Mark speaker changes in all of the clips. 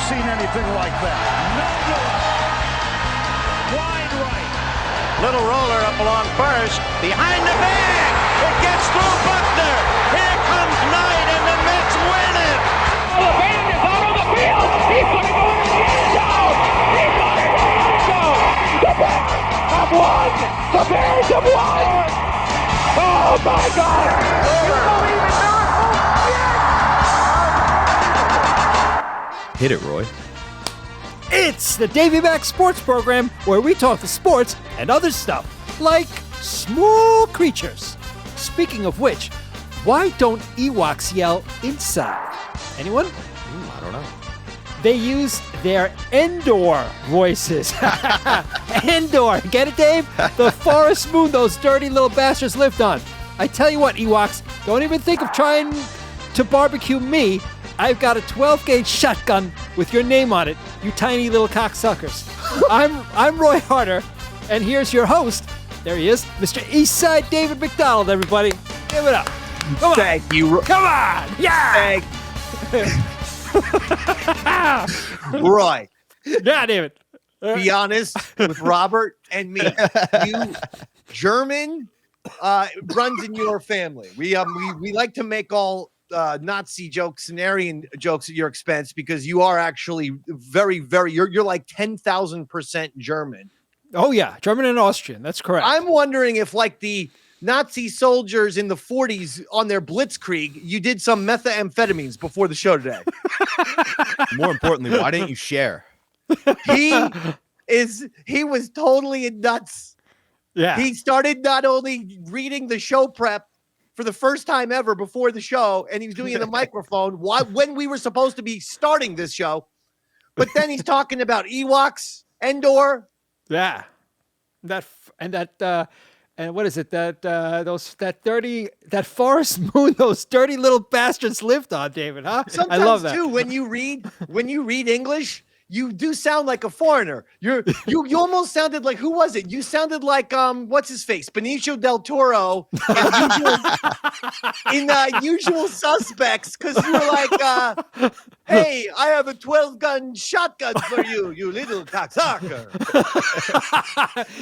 Speaker 1: seen anything like that. No good. Wide right.
Speaker 2: Little roller up along first. Behind the bag. It gets through Buckner. Here comes Knight, and the Mets win it.
Speaker 3: Oh, the band is out on the field. He's going to go into the end zone. He's going into the end zone. The Bears have won. The Bears have won. Oh, my God. You believe in miracles? Yes.
Speaker 4: Hit it, Roy.
Speaker 5: It's the Davey Mac Sports Program, where we talk the sports and other stuff, like small creatures. Speaking of which, why don't Ewoks yell inside? Anyone?
Speaker 4: I don't know.
Speaker 5: They use their Endor voices. Endor, get it, Dave? The forest moon those dirty little bastards lived on. I tell you what, Ewoks, don't even think of trying to barbecue me. I've got a 12-gauge shotgun with your name on it, you tiny little cocksuckers. I'm Roy Harter, and here's your host. There he is, Mr. Eastside David McDonald, everybody. Give it up. Come on.
Speaker 6: Thank you.
Speaker 5: Come on. Yeah.
Speaker 6: Roy,
Speaker 5: Yeah, David.
Speaker 6: be honest with Robert and me. You German runs in your family. We like to make all Nazi jokes and Aryan jokes at your expense because you are actually very, very. You're like 10,000% German.
Speaker 5: Oh, yeah. German and Austrian. That's correct.
Speaker 6: I'm wondering if, like the Nazi soldiers in the 40s on their blitzkrieg, you did some methamphetamines before the show today.
Speaker 4: More importantly, why didn't you share?
Speaker 6: He was totally nuts.
Speaker 5: Yeah.
Speaker 6: He started not only reading the show prep for the first time ever before the show, and he was doing it in the microphone when we were supposed to be starting this show. But then he's talking about Ewoks, Endor.
Speaker 5: Yeah. And what is it? That forest moon those dirty little bastards lived on, David, huh?
Speaker 6: Sometimes
Speaker 5: I love that.
Speaker 6: too, when you read English, you do sound like a foreigner. You almost sounded like, who was it? You sounded like what's his face? Benicio del Toro in Usual Suspects, because you were like, hey, I have a 12-gun shotgun for you, you little cocksucker.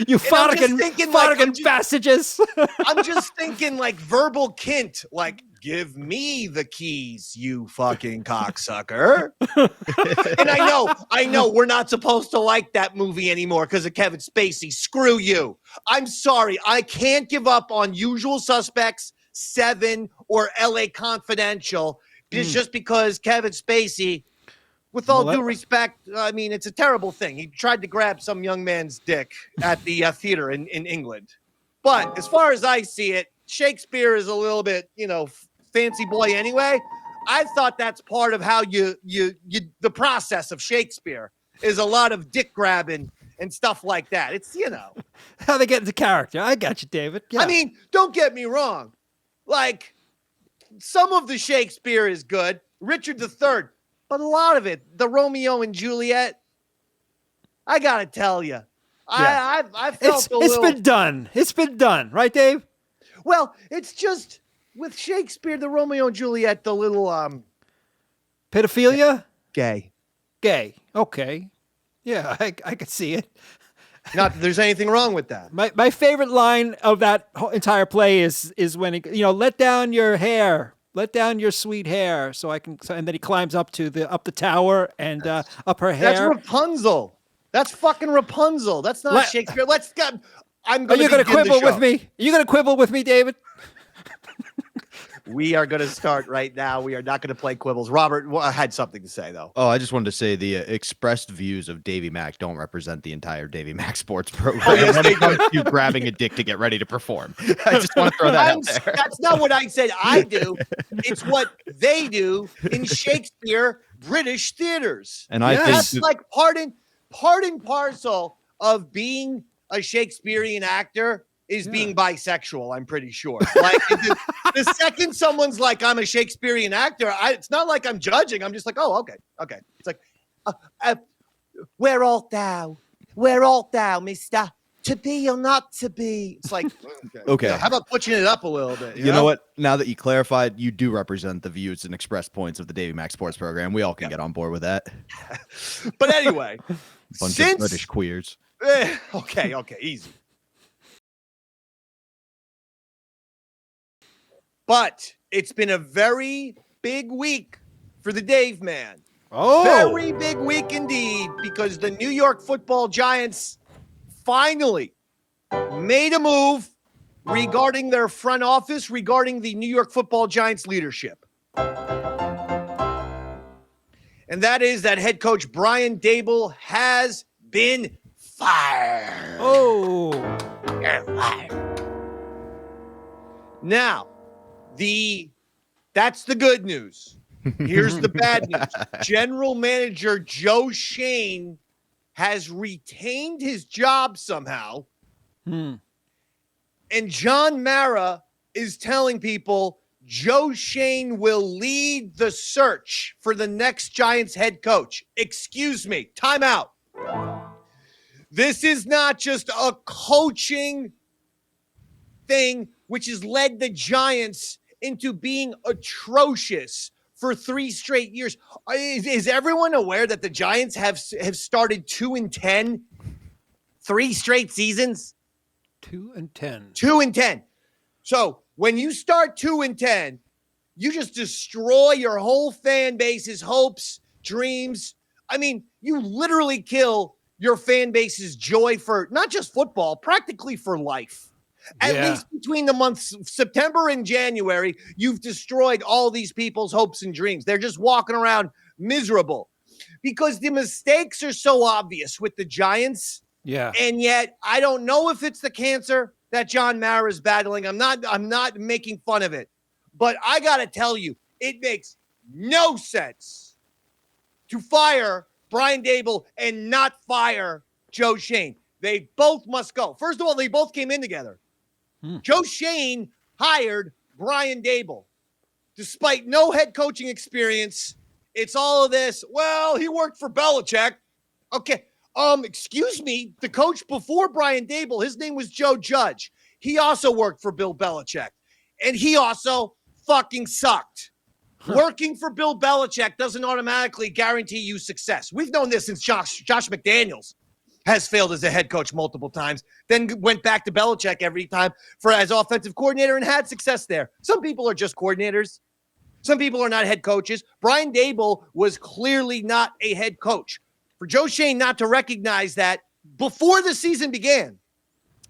Speaker 5: You Farragon passages.
Speaker 6: I'm just thinking like verbal kint, like, give me the keys, you fucking cocksucker. And I know we're not supposed to like that movie anymore because of Kevin Spacey. Screw you. I'm sorry. I can't give up on Usual Suspects, 7, or LA Confidential. It's just because Kevin Spacey, with all due respect, I mean, it's a terrible thing. He tried to grab some young man's dick at the theater in England. But as far as I see it, Shakespeare is a little bit, fancy boy anyway. I thought that's part of how you the process of Shakespeare is a lot of dick grabbing and stuff like that. It's,
Speaker 5: How they get into character. I got you, David. Yeah.
Speaker 6: I mean, don't get me wrong. Like, some of the Shakespeare is good, Richard III, but a lot of it, the Romeo and Juliet, I gotta tell you,
Speaker 5: yeah.
Speaker 6: I felt
Speaker 5: it's been done. It's been done, right, Dave?
Speaker 6: Well, it's just with Shakespeare, the Romeo and Juliet, the little
Speaker 5: Pedophilia?
Speaker 6: Gay.
Speaker 5: Okay. Yeah, I could see it.
Speaker 6: Not that there's anything wrong with that.
Speaker 5: My favorite line of that whole entire play is when he, let down your hair, let down your sweet hair, and then he climbs up the tower and up her hair.
Speaker 6: That's Rapunzel. That's fucking Rapunzel. That's not Shakespeare. Are you going to
Speaker 5: quibble with me? Are you going to quibble with me, David?
Speaker 6: We are going to start right now. We are not going to play quibbles. Robert, I had something to say, though.
Speaker 4: Oh, I just wanted to say the expressed views of Davey Mac don't represent the entire Davey Mac Sports Program.
Speaker 6: Oh, yes,
Speaker 4: when it comes to you grabbing a dick to get ready to perform. I just want to throw that out there.
Speaker 6: That's not what I said I do. It's what they do in Shakespeare British theaters.
Speaker 4: And I think
Speaker 6: that's like part and parcel of being a Shakespearean actor is being bisexual, I'm pretty sure. Like, the second someone's like, I'm a Shakespearean actor, it's not like I'm judging. I'm just like, oh, okay. It's like, where art thou, mister? to be or not to be. It's like,
Speaker 4: Okay.
Speaker 6: how about pushing it up a little bit?
Speaker 4: You know what? Now that you clarified, you do represent the views and express points of the Davey Mac Sports Program. We all can get on board with that.
Speaker 6: But anyway,
Speaker 4: Bunch of British queers.
Speaker 6: Okay, easy. But it's been a very big week for the Dave Man.
Speaker 5: Oh,
Speaker 6: Very big week indeed, because the New York Football Giants finally made a move regarding their front office, regarding the New York Football Giants leadership. And that is that head coach Brian Daboll has been fired.
Speaker 5: Oh,
Speaker 6: You're fired. Now, that's the good news. Here's the bad news. General manager Joe Schoen has retained his job somehow. And John Mara is telling people Joe Schoen will lead the search for the next Giants head coach. Excuse me. Time out. This is not just a coaching thing which has led the Giants into being atrocious for 3 straight years. Is everyone aware that the Giants have started 2-10, 3 straight seasons?
Speaker 5: 2-10.
Speaker 6: 2-10. So when you start 2-10, you just destroy your whole fan base's hopes, dreams. I mean, you literally kill your fan base's joy for not just football, practically for life. At least between the months of September and January, you've destroyed all these people's hopes and dreams. They're just walking around miserable because the mistakes are so obvious with the Giants.
Speaker 5: Yeah.
Speaker 6: And yet I don't know if it's the cancer that John Mara is battling. I'm not making fun of it, but I got to tell you, it makes no sense to fire Brian Daboll and not fire Joe Schoen. They both must go. First of all, they both came in together. Joe Schoen hired Brian Daboll. Despite no head coaching experience, it's all of this. Well, he worked for Belichick. Okay. Excuse me. The coach before Brian Daboll, his name was Joe Judge. He also worked for Bill Belichick. And he also fucking sucked. Working for Bill Belichick doesn't automatically guarantee you success. We've known this since Josh McDaniels has failed as a head coach multiple times, then went back to Belichick every time as offensive coordinator and had success there. Some people are just coordinators. Some people are not head coaches. Brian Daboll was clearly not a head coach. For Joe Schoen not to recognize that before the season began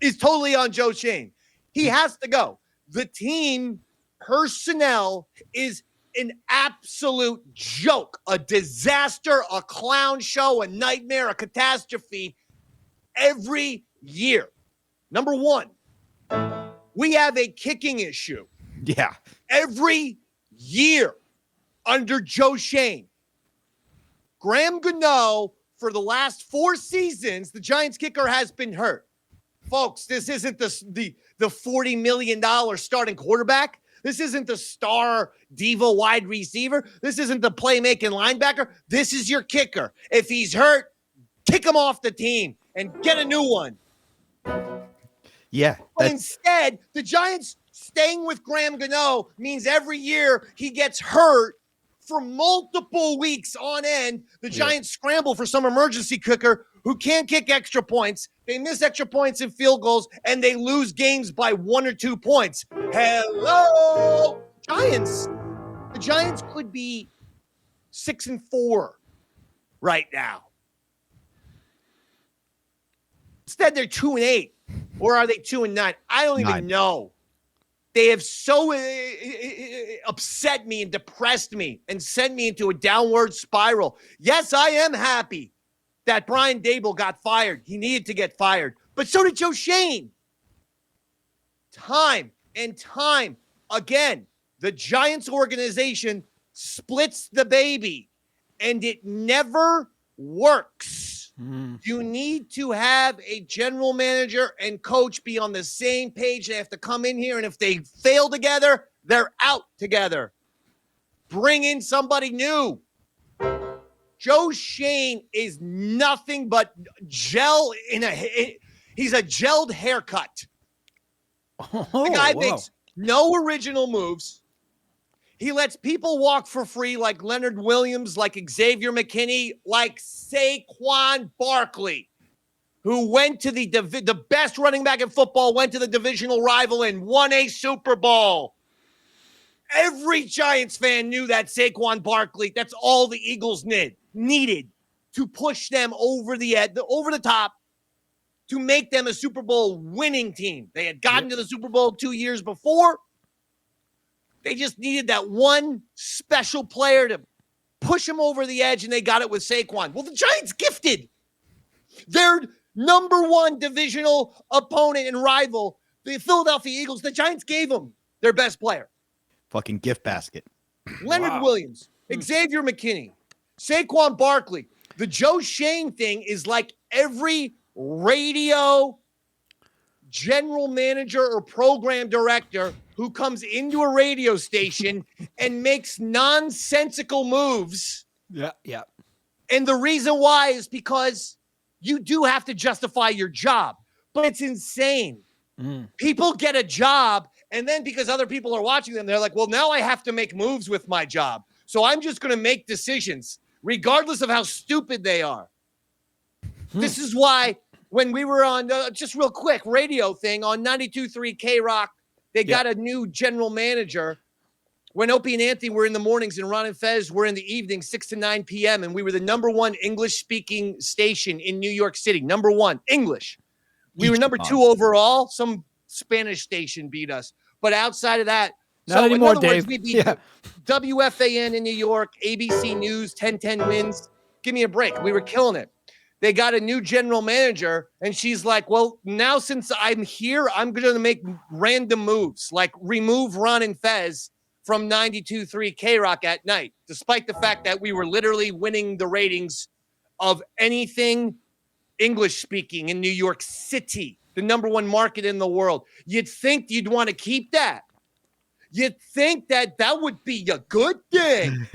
Speaker 6: is totally on Joe Schoen. He has to go. The team personnel is an absolute joke, a disaster, a clown show, a nightmare, a catastrophe every year. Number one, we have a kicking issue.
Speaker 4: Yeah.
Speaker 6: Every year under Joe Schoen. Graham Gano, for the last 4 seasons, the Giants kicker has been hurt. Folks, this isn't the $40 million starting quarterback. This isn't the star diva wide receiver. This isn't the playmaking linebacker. This is your kicker. If he's hurt, kick him off the team and get a new one.
Speaker 4: Yeah.
Speaker 6: But instead, the Giants staying with Graham Gano means every year he gets hurt for multiple weeks on end. The Giants scramble for some emergency kicker who can't kick extra points. They miss extra points and field goals, and they lose games by 1 or 2 points. Hello, Giants. The Giants could be 6-4 right now. Instead, they're 2-8, or are they 2-9? I don't even know. They have so upset me and depressed me and sent me into a downward spiral. Yes, I am happy that Brian Daboll got fired. He needed to get fired. But so did Joe Schoen. Time and time again, the Giants organization splits the baby, and it never works. You need to have a general manager and coach be on the same page. They have to come in here, and if they fail together, they're out together. Bring in somebody new. Joe Schoen is nothing but gel He's a gelled haircut.
Speaker 5: Oh,
Speaker 6: The guy
Speaker 5: whoa.
Speaker 6: makes no original moves. He lets people walk for free like Leonard Williams, like Xavier McKinney, like Saquon Barkley, who went to the best running back in football, went to the divisional rival and won a Super Bowl. Every Giants fan knew that Saquon Barkley, that's all the Eagles needed to push them over the top to make them a Super Bowl winning team. They had gotten to the Super Bowl 2 years before. They just needed that one special player to push them over the edge, and they got it with Saquon. Well, the Giants gifted their number one divisional opponent and rival, the Philadelphia Eagles. The Giants gave them their best player.
Speaker 4: Fucking gift basket.
Speaker 6: Leonard Williams, Xavier McKinney, Saquon Barkley. The Joe Schoen thing is like every radio general manager or program director who comes into a radio station and makes nonsensical moves.
Speaker 5: Yeah.
Speaker 6: And the reason why is because you do have to justify your job, but it's insane. People get a job, and then because other people are watching them, they're like, well, now I have to make moves with my job. So I'm just going to make decisions, regardless of how stupid they are. This is why when we were on, just real quick, radio thing on 92.3 K-Rock, they got a new general manager. When Opie and Anthony were in the mornings and Ron and Fez were in the evening, 6 to 9 p.m., and we were the number one English-speaking station in New York City. Number one, English. We were number 2 overall. Some Spanish station beat us. But outside of that,
Speaker 5: Not anymore,
Speaker 6: in other
Speaker 5: Dave.
Speaker 6: words, we beat WFAN in New York, ABC News, 1010 wins. Give me a break. We were killing it. They got a new general manager, and she's like, well, now since I'm here, I'm going to make random moves, like remove Ron and Fez from 92.3 K-Rock at night, despite the fact that we were literally winning the ratings of anything English-speaking in New York City, the number one market in the world. You'd think you'd want to keep that. You'd think that would be a good thing.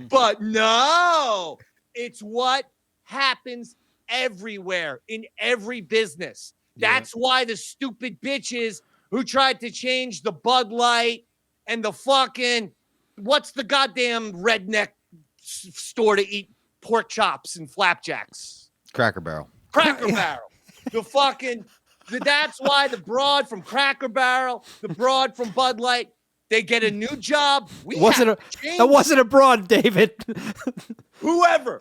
Speaker 6: But no, it's what happens everywhere in every business. That's why the stupid bitches who tried to change the Bud Light and the fucking, what's the goddamn redneck store to eat pork chops and flapjacks?
Speaker 4: Cracker Barrel.
Speaker 6: Cracker Barrel. That's why the broad from Cracker Barrel, the broad from Bud Light, they get a new job.
Speaker 5: That wasn't a broad, David.
Speaker 6: Whoever.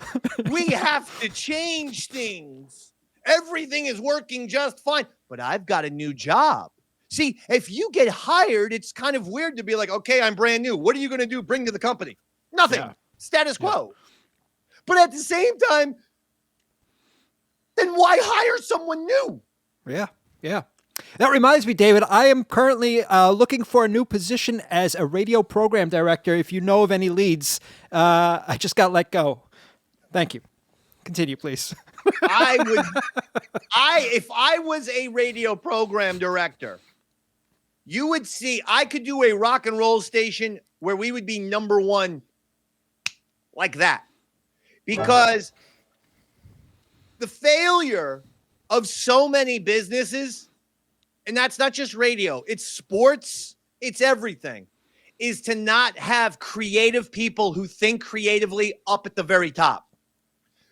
Speaker 6: We have to change things. Everything is working just fine, but I've got a new job. See, if you get hired, it's kind of weird to be like, okay, I'm brand new. What are you going to do? Bring to the company? Nothing. Yeah. Status quo. But at the same time, then why hire someone new?
Speaker 5: Yeah. That reminds me, David, I am currently looking for a new position as a radio program director. If you know of any leads, I just got let go. Thank you. Continue, please.
Speaker 6: If I was a radio program director, you would see I could do a rock and roll station where we would be number one like that. Because the failure of so many businesses, and that's not just radio, it's sports, it's everything, is to not have creative people who think creatively up at the very top.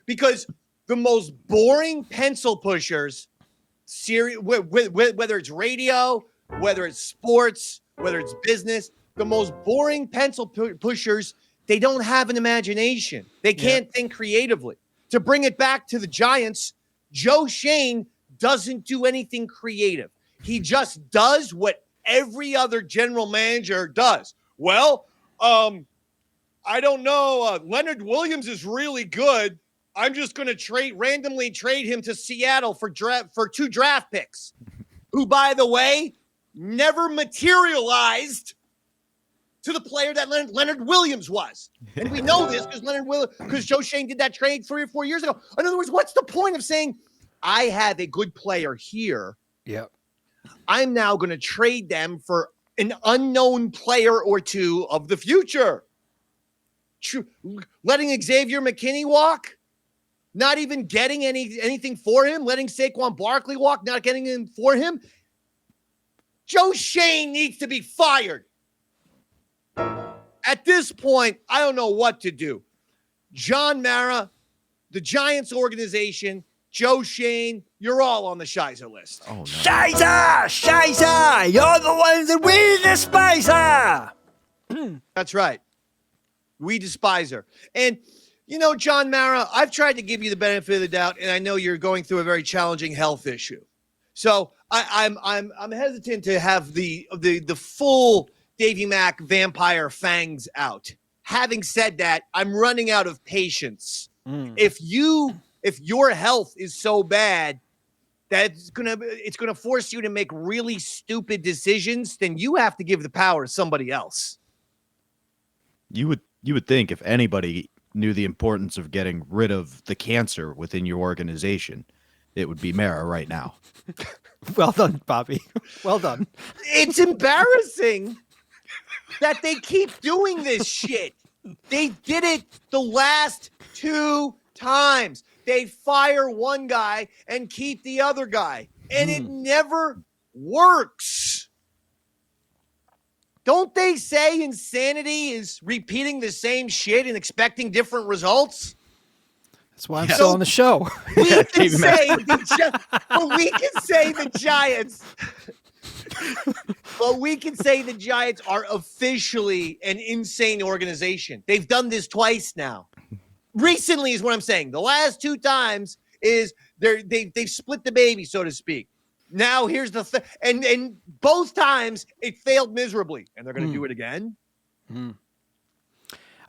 Speaker 6: Because the most boring pencil pushers, whether it's radio, whether it's sports, whether it's business, the most boring pencil pushers, they don't have an imagination. They can't think creatively. To bring it back to the Giants, Joe Schoen doesn't do anything creative. He just does what every other general manager does. Well, I don't know. Leonard Williams is really good. I'm just going to randomly trade him to Seattle for 2 draft picks, who, by the way, never materialized to the player that Leonard Williams was. And we know this because Joe Schoen did that trade 3 or 4 years ago. In other words, what's the point of saying, I have a good player here?
Speaker 5: Yeah.
Speaker 6: I'm now going to trade them for an unknown player or two of the future. Letting Xavier McKinney walk? not even getting anything for him, letting Saquon Barkley walk, not getting him for him. Joe Schoen needs to be fired. At this point, I don't know what to do. John Mara, the Giants organization, Joe Schoen, you're all on the Shizer list.
Speaker 4: Oh, no.
Speaker 5: Shizer! You're the ones that we despise her!
Speaker 6: That's right. We despise her. And, John Mara, I've tried to give you the benefit of the doubt, and I know you're going through a very challenging health issue. So I'm hesitant to have the full Davey Mac vampire fangs out. Having said that, I'm running out of patience. If your health is so bad that it's gonna force you to make really stupid decisions, then you have to give the power to somebody else.
Speaker 4: You would think if anybody knew the importance of getting rid of the cancer within your organization, it would be Mara right now.
Speaker 5: Well done, Bobby. Well done.
Speaker 6: It's embarrassing that they keep doing this shit. They did it the last 2 times. They fire one guy and keep the other guy, and it never works. Don't they say insanity is repeating the same shit and expecting different results?
Speaker 5: That's why I'm still on the show.
Speaker 6: We can say the Giants. But we can say the Giants are officially an insane organization. They've done this twice now. Recently is what I'm saying. The last 2 times is they've split the baby, so to speak. Now here's the thing, and both times it failed miserably, and they're going to do it again.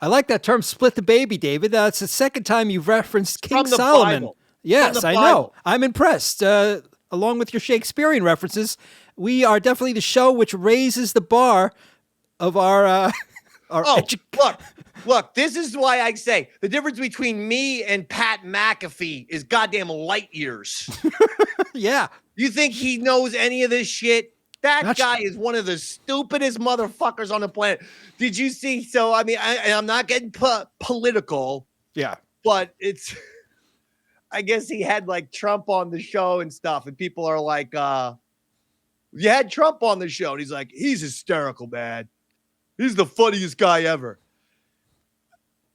Speaker 5: I like that term, split the baby, David. That's the second time you've referenced King
Speaker 6: From the
Speaker 5: Solomon.
Speaker 6: Bible.
Speaker 5: Yes,
Speaker 6: From
Speaker 5: I
Speaker 6: the
Speaker 5: know.
Speaker 6: Bible.
Speaker 5: I'm impressed. Along with your Shakespearean references, we are definitely the show which raises the bar of our
Speaker 6: Look, this is why I say the difference between me and Pat McAfee is goddamn light years.
Speaker 5: Yeah.
Speaker 6: You think he knows any of this shit? That guy is one of the stupidest motherfuckers on the planet. Did you see? So, I mean, I'm not getting political.
Speaker 5: Yeah.
Speaker 6: But I guess he had like Trump on the show and stuff. And people are like, you had Trump on the show. And he's like, he's hysterical, man. He's the funniest guy ever.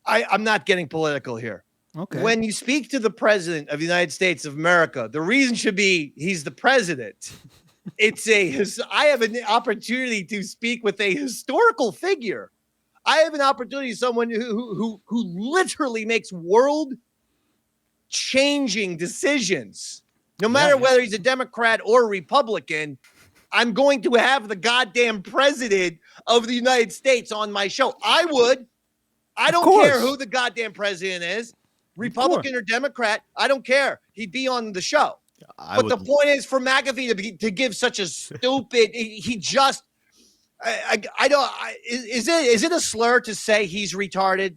Speaker 6: I'm not getting political here.
Speaker 5: Okay.
Speaker 6: When you speak to the president of the United States of America, the reason should be he's the president. I have an opportunity to speak with a historical figure. I have an opportunity, someone who literally makes world-changing decisions. No matter whether he's a Democrat or a Republican, I'm going to have the goddamn president of the United States on my show. I don't care who the goddamn president is, Republican or Democrat. I don't care. He'd be on the show. But the point is for McAfee to give such a stupid, is it a slur to say he's retarded?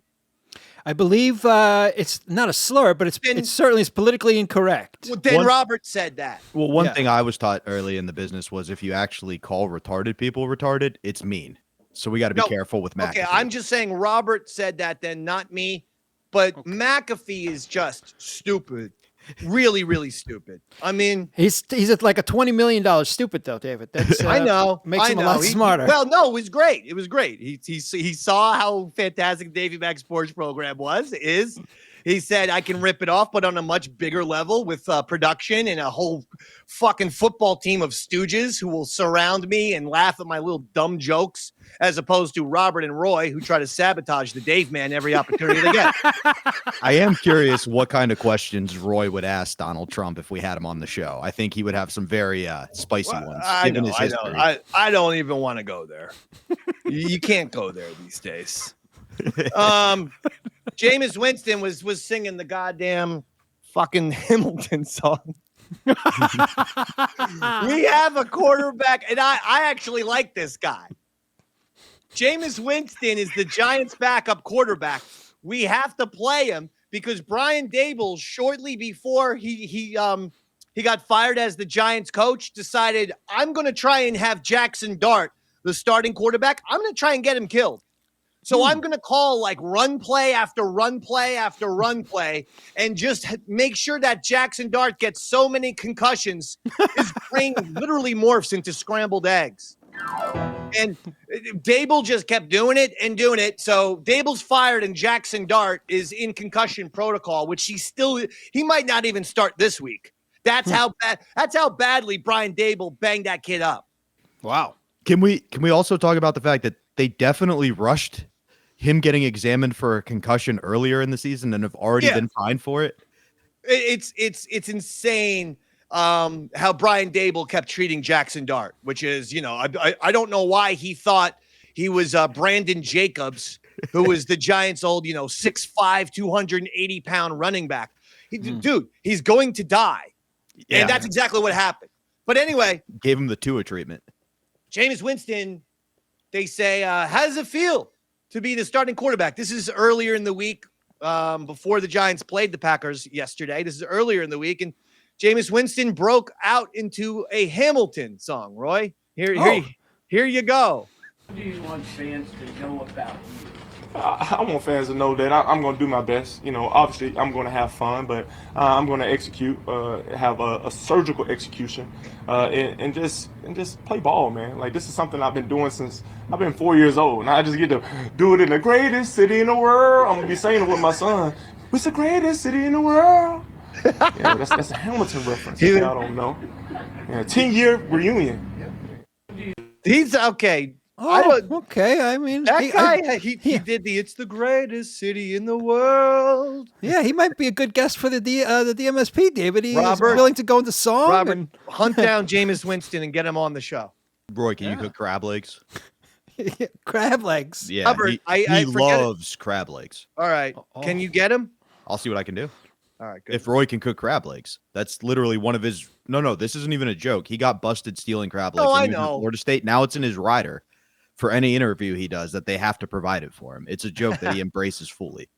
Speaker 5: I believe it's not a slur, but it certainly is politically incorrect.
Speaker 6: Well, then Robert said that.
Speaker 4: Well, one thing I was taught early in the business was if you actually call retarded people retarded, it's mean. So we got to be careful with McAfee.
Speaker 6: Okay, I'm just saying Robert said that then, not me. But McAfee is just stupid. Really, really stupid. I mean,
Speaker 5: he's at like a $20 million stupid though, David. That's
Speaker 6: I know.
Speaker 5: Makes him a lot smarter.
Speaker 6: Well, no, it was great. It was great. He saw how fantastic Davey Mac Sports Program is. He said, I can rip it off, but on a much bigger level with production and a whole fucking football team of stooges who will surround me and laugh at my little dumb jokes, as opposed to Robert and Roy, who try to sabotage the Dave Man every opportunity they get.
Speaker 4: I am curious what kind of questions Roy would ask Donald Trump if we had him on the show. I think he would have some very spicy ones.
Speaker 6: I don't even want to go there. You can't go there these days. Jameis Winston was singing the goddamn fucking Hamilton song. We have a quarterback, and I actually like this guy. Jameis Winston is the Giants' backup quarterback. We have to play him because Brian Daboll, shortly before he got fired as the Giants coach, decided I'm going to try and have Jackson Dart, the starting quarterback. I'm going to try and get him killed. So I'm going to call like run play after run play after run play and just make sure that Jackson Dart gets so many concussions, his brain literally morphs into scrambled eggs. And Daboll just kept doing it and doing it. So Daboll's fired and Jackson Dart is in concussion protocol, which he might not even start this week. That's how badly Brian Daboll banged that kid up.
Speaker 5: Wow.
Speaker 4: Can we also talk about the fact that they definitely rushed him getting examined for a concussion earlier in the season and have already been fined for it?
Speaker 6: It's insane how Brian Daboll kept treating Jackson Dart, which is, I don't know why he thought he was Brandon Jacobs, who was the Giants' old, 6'5", 280-pound running back. Dude, he's going to die. Yeah. And that's exactly what happened. But anyway.
Speaker 4: Gave him the Tua treatment.
Speaker 6: Jameis Winston, they say, how does it feel to be the starting quarterback? This is earlier in the week before the Giants played the Packers yesterday. This is earlier in the week. And Jameis Winston broke out into a Hamilton song, Roy. Here you go.
Speaker 1: What do you want fans to know about you?
Speaker 7: I want fans to know that I'm going to do my best. Obviously, I'm going to have fun, but I'm going to execute, have a surgical execution, and just play ball, man. Like, this is something I've been doing since I've been 4 years old, and I just get to do it in the greatest city in the world. I'm going to be saying it with my son. It's the greatest city in the world. Yeah, that's a Hamilton reference. If y'all don't know. Yeah, 10-year reunion.
Speaker 6: He's okay.
Speaker 5: Okay. I mean,
Speaker 6: that guy, he did it's the greatest city in the world.
Speaker 5: Yeah, he might be a good guest for the DMSP, David. He's willing to go into song.
Speaker 6: Robert, hunt down Jameis Winston and get him on the show.
Speaker 4: Roy, can you cook crab legs?
Speaker 5: Crab legs.
Speaker 4: Yeah,
Speaker 6: Robert,
Speaker 4: he loves crab legs.
Speaker 6: All right. Can you get him?
Speaker 4: I'll see what I can do.
Speaker 6: All right, good.
Speaker 4: If Roy can cook crab legs, that's literally one of his. No, this isn't even a joke. He got busted stealing crab legs.
Speaker 6: I know.
Speaker 4: Florida State. Now it's in his rider for any interview he does that they have to provide it for him. It's a joke that he embraces fully.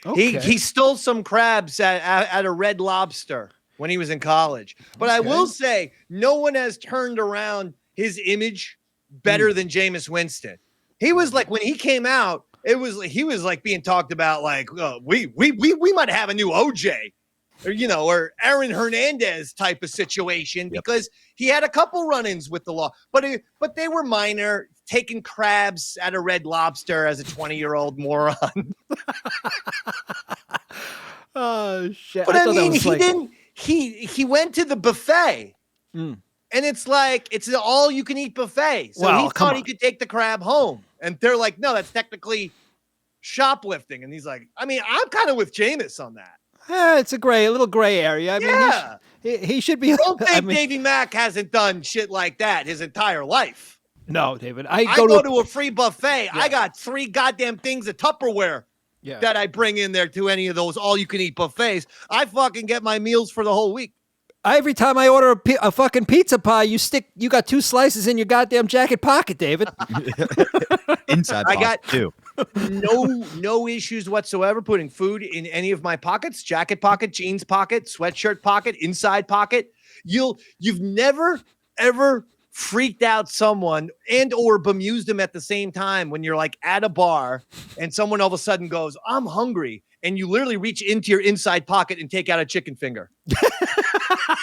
Speaker 5: Okay.
Speaker 6: He stole some crabs at a Red Lobster when he was in college. But I will say, no one has turned around his image better than Jameis Winston. He was like, when he came out, he was like being talked about like, we might have a new OJ or Aaron Hernandez type of situation because he had a couple run-ins with the law, but they were minor, taking crabs at a Red Lobster as a 20-year-old moron.
Speaker 5: Oh shit.
Speaker 6: But I mean, he went to the buffet and it's like, it's an all you can eat buffet. So he thought he could take the crab home. And they're like, no, that's technically shoplifting. And he's like, I mean, I'm kind of with Jameis on that.
Speaker 5: It's a little gray area. I mean, he should be.
Speaker 6: I don't think Davey Mac hasn't done shit like that his entire life.
Speaker 5: No, David.
Speaker 6: I go to a free buffet. Yeah. I got 3 goddamn things of Tupperware that I bring in there to any of those all-you-can-eat buffets. I fucking get my meals for the whole week.
Speaker 5: Every time I order a fucking pizza pie, you got 2 slices in your goddamn jacket pocket, David.
Speaker 4: Inside pocket, I got too.
Speaker 6: No issues whatsoever putting food in any of my pockets, jacket pocket, jeans pocket, sweatshirt pocket, inside pocket. You've never ever freaked out someone and or bemused them at the same time when you're like at a bar and someone all of a sudden goes, I'm hungry. And you literally reach into your inside pocket and take out a chicken finger.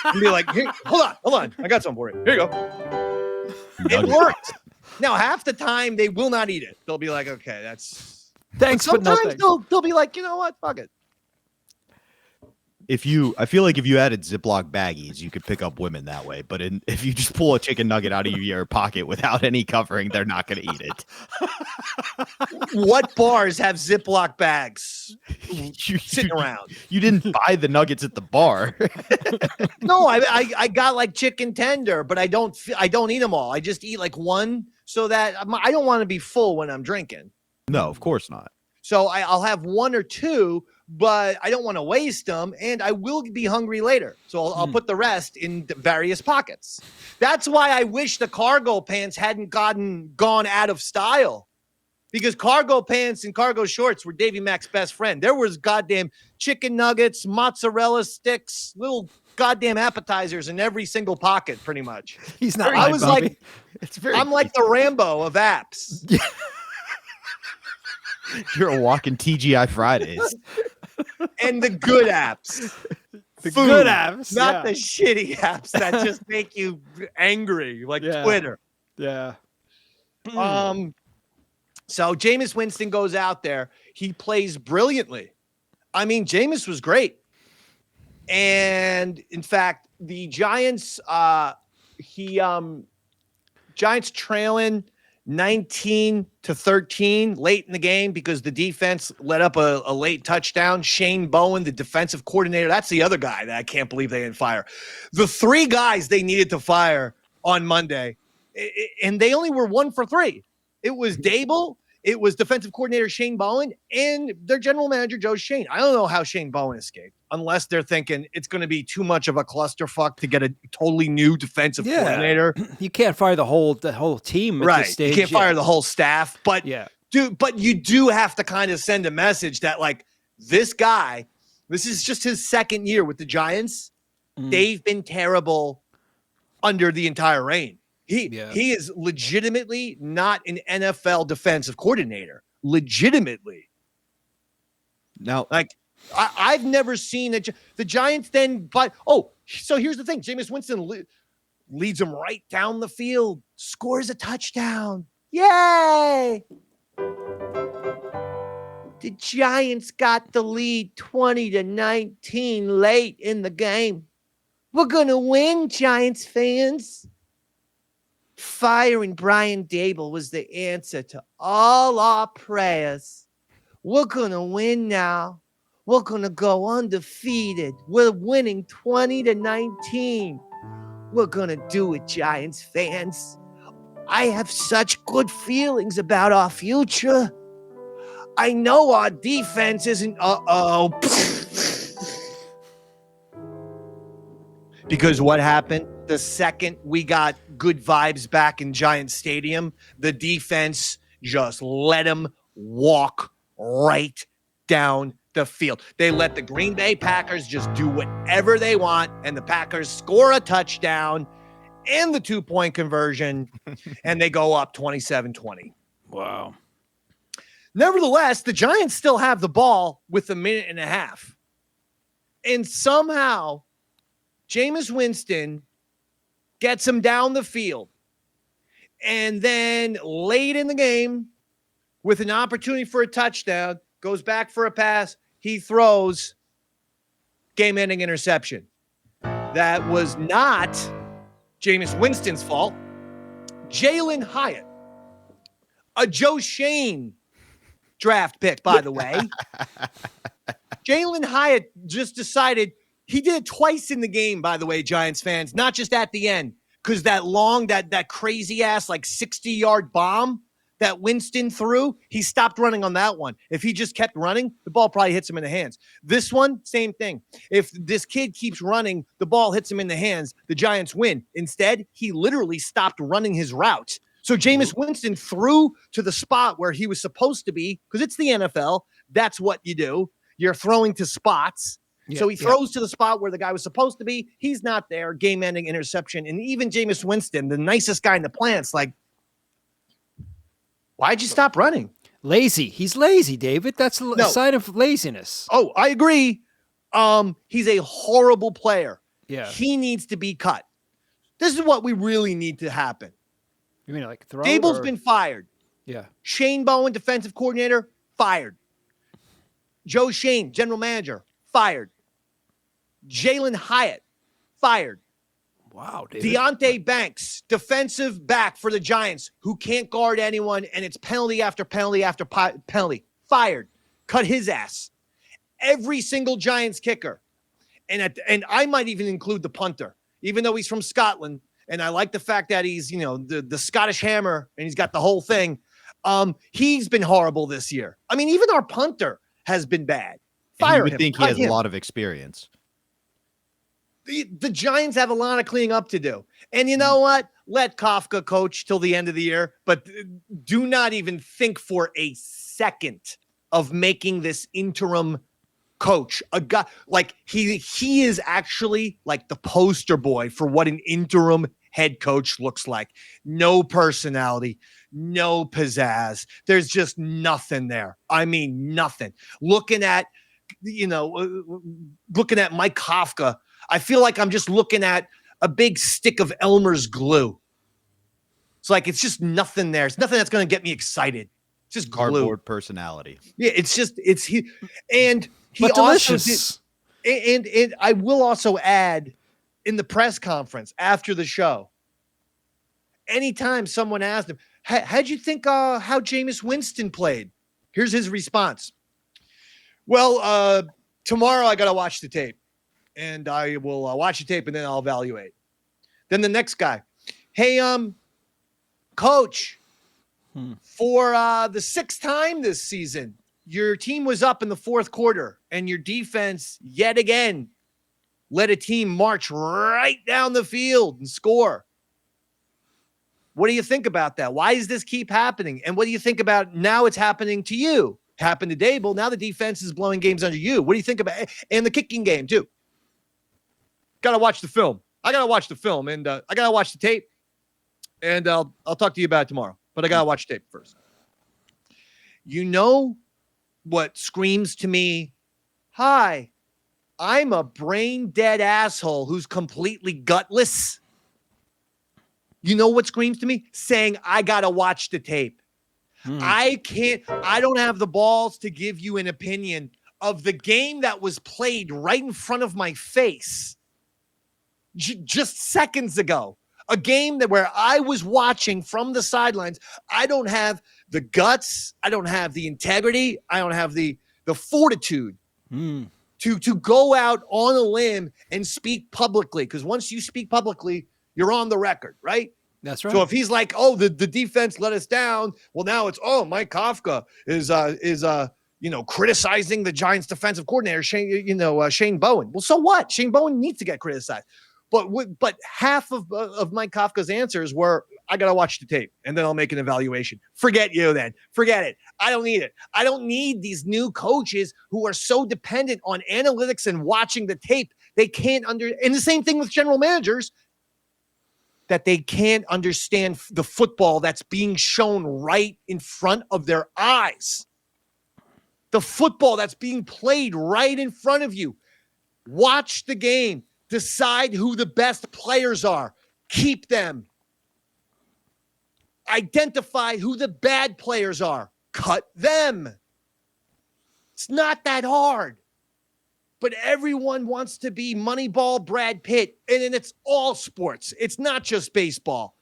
Speaker 6: And be like, hey, hold on. I got something for you. Here you go. It worked. Now, half the time they will not eat it. They'll be like, okay, that's
Speaker 5: thanks.
Speaker 6: But sometimes
Speaker 5: no
Speaker 6: they'll be like, you know what? Fuck it.
Speaker 4: I feel like if you added Ziploc baggies, you could pick up women that way. But if you just pull a chicken nugget out of your pocket without any covering, they're not going to eat it.
Speaker 6: What bars have Ziploc bags sitting around?
Speaker 4: You didn't buy the nuggets at the bar.
Speaker 6: No, I got like chicken tender, but I don't eat them all. I just eat like one so that I don't want to be full when I'm drinking.
Speaker 4: No, of course not.
Speaker 6: So I'll have 1 or 2. But I don't want to waste them, and I will be hungry later. So I'll put the rest in the various pockets. That's why I wish the cargo pants hadn't gone out of style, because cargo pants and cargo shorts were Davey Mac's best friend. There was goddamn chicken nuggets, mozzarella sticks, little goddamn appetizers in every single pocket, pretty much.
Speaker 5: He's not.
Speaker 6: I was like, I'm like the Rambo of apps.
Speaker 4: You're a walking TGI Fridays.
Speaker 6: And the good apps.
Speaker 5: The
Speaker 6: Food,
Speaker 5: good apps.
Speaker 6: not the shitty apps that just make you angry, like Twitter.
Speaker 5: Yeah.
Speaker 6: So Jameis Winston goes out there. He plays brilliantly. I mean, Jameis was great. And in fact, the Giants, Giants trailing 19-13 late in the game because the defense let up a late touchdown. Shane Bowen, the defensive coordinator, that's the other guy that I can't believe they didn't fire. The three guys they needed to fire on Monday, and they only were 1 for 3. It was Daboll, it was defensive coordinator Shane Bowen, and their general manager, Joe Schoen. I don't know how Shane Bowen escaped, unless they're thinking it's going to be too much of a clusterfuck to get a totally new defensive coordinator.
Speaker 5: You can't fire the whole team at this stage.
Speaker 6: You can't fire the whole staff. But, but you do have to kind of send a message that, like, this guy, this is just his second year with the Giants. They've been terrible under the entire reign. He is legitimately not an NFL defensive coordinator. Legitimately.
Speaker 4: Now,
Speaker 6: like, I've never seen the Giants then. But so here's the thing: Jameis Winston leads them right down the field, scores a touchdown. Yay! The Giants got the lead 20-19 late in the game. We're gonna win, Giants fans. Firing Brian Daboll was the answer to all our prayers. We're going to win now. We're going to go undefeated. We're winning 20-19. We're going to do it, Giants fans. I have such good feelings about our future. I know our defense isn't... Because what happened? The second we got good vibes back in Giants Stadium, the defense just let them walk right down the field. They let the Green Bay Packers just do whatever they want, and the Packers score a touchdown and the 2-point conversion, and they go up 27-20.
Speaker 5: Wow.
Speaker 6: Nevertheless, the Giants still have the ball with a minute and a half. And somehow, Jameis Winston gets him down the field. And then late in the game, with an opportunity for a touchdown, goes back for a pass. He throws game-ending interception. That was not Jameis Winston's fault. Jalen Hyatt, a Joe Schoen draft pick, by the way. Jalen Hyatt just decided. He did it twice in the game, by the way, Giants fans, not just at the end, because that crazy ass, like 60-yard bomb that Winston threw, he stopped running on that one. If he just kept running, the ball probably hits him in the hands. This one, same thing. If this kid keeps running, the ball hits him in the hands, the Giants win. Instead, he literally stopped running his route. So Jameis Winston threw to the spot where he was supposed to be, because it's the NFL. That's what you do. You're throwing to spots. So he throws to the spot where the guy was supposed to be. He's not there. Game-ending interception. And even Jameis Winston, the nicest guy in the planet's like, why'd you stop running?
Speaker 5: Lazy. He's lazy, David. That's a sign of laziness.
Speaker 6: Oh, I agree. He's a horrible player.
Speaker 5: Yeah.
Speaker 6: He needs to be cut. This is what we really need to happen.
Speaker 5: You mean like throw?
Speaker 6: Daboll's been fired.
Speaker 5: Yeah.
Speaker 6: Shane Bowen, defensive coordinator, fired. Joe Schoen, general manager, fired. Jalen Hyatt, fired.
Speaker 5: Wow, David.
Speaker 6: Deonte Banks, defensive back for the Giants, who can't guard anyone, and it's penalty after penalty after penalty. Fired. Cut his ass. Every single Giants kicker. And I might even include the punter, even though he's from Scotland, and I like the fact that he's, the Scottish hammer, and he's got the whole thing. He's been horrible this year. I mean, even our punter has been bad. Fire
Speaker 4: you would
Speaker 6: him.
Speaker 4: think he has a lot of experience.
Speaker 6: The Giants have a lot of cleaning up to do. And you know what? Let Kafka coach till the end of the year, but do not even think for a second of making this interim coach a guy like he is actually like the poster boy for what an interim head coach looks like. No personality, no pizzazz. There's just nothing there. I mean, nothing. Looking at Mike Kafka, I feel like I'm just looking at a big stick of Elmer's glue. It's like, it's just nothing there. It's nothing that's going to get me excited. It's just
Speaker 4: cardboard personality.
Speaker 6: Yeah, he
Speaker 5: but
Speaker 6: also
Speaker 5: delicious.
Speaker 6: And I will also add, in the press conference after the show, anytime someone asked him, how'd you think how Jameis Winston played? Here's his response. Well, tomorrow I got to watch the tape, and I will watch the tape and then I'll evaluate. Then the next guy, hey, coach, for the 6th time this season, your team was up in the 4th quarter and your defense yet again let a team march right down the field and score. What do you think about that? Why does this keep happening? And what do you think about now it's happening to you? Happened to Daboll. Now the defense is blowing games under you. What do you think about it? And the kicking game too? Got to watch the film. I got to watch the film, and I got to watch the tape, and I'll talk to you about it tomorrow. But I got to watch the tape first. You know what screams to me? Hi, I'm a brain dead asshole who's completely gutless. You know what screams to me? Saying I got to watch the tape. I don't have the balls to give you an opinion of the game that was played right in front of my face just seconds ago. A game where I was watching from the sidelines. I don't have the guts. I don't have the integrity. I don't have the fortitude to go out on a limb and speak publicly. Because once you speak publicly, you're on the record, right?
Speaker 5: That's right.
Speaker 6: So if he's like, oh, the defense let us down, well, now it's, oh, Mike Kafka is criticizing the Giants defensive coordinator, Shane Bowen. Well, so what? Shane Bowen needs to get criticized. But half of Mike Kafka's answers were, I got to watch the tape and then I'll make an evaluation. Forget you then. Forget it. I don't need it. I don't need these new coaches who are so dependent on analytics and watching the tape. They can't and the same thing with general managers, that they can't understand the football that's being shown right in front of their eyes. The football that's being played right in front of you. Watch the game. Decide who the best players are. Keep them. Identify who the bad players are. Cut them. It's not that hard. But everyone wants to be Moneyball Brad Pitt, and then it's all sports. It's not just baseball.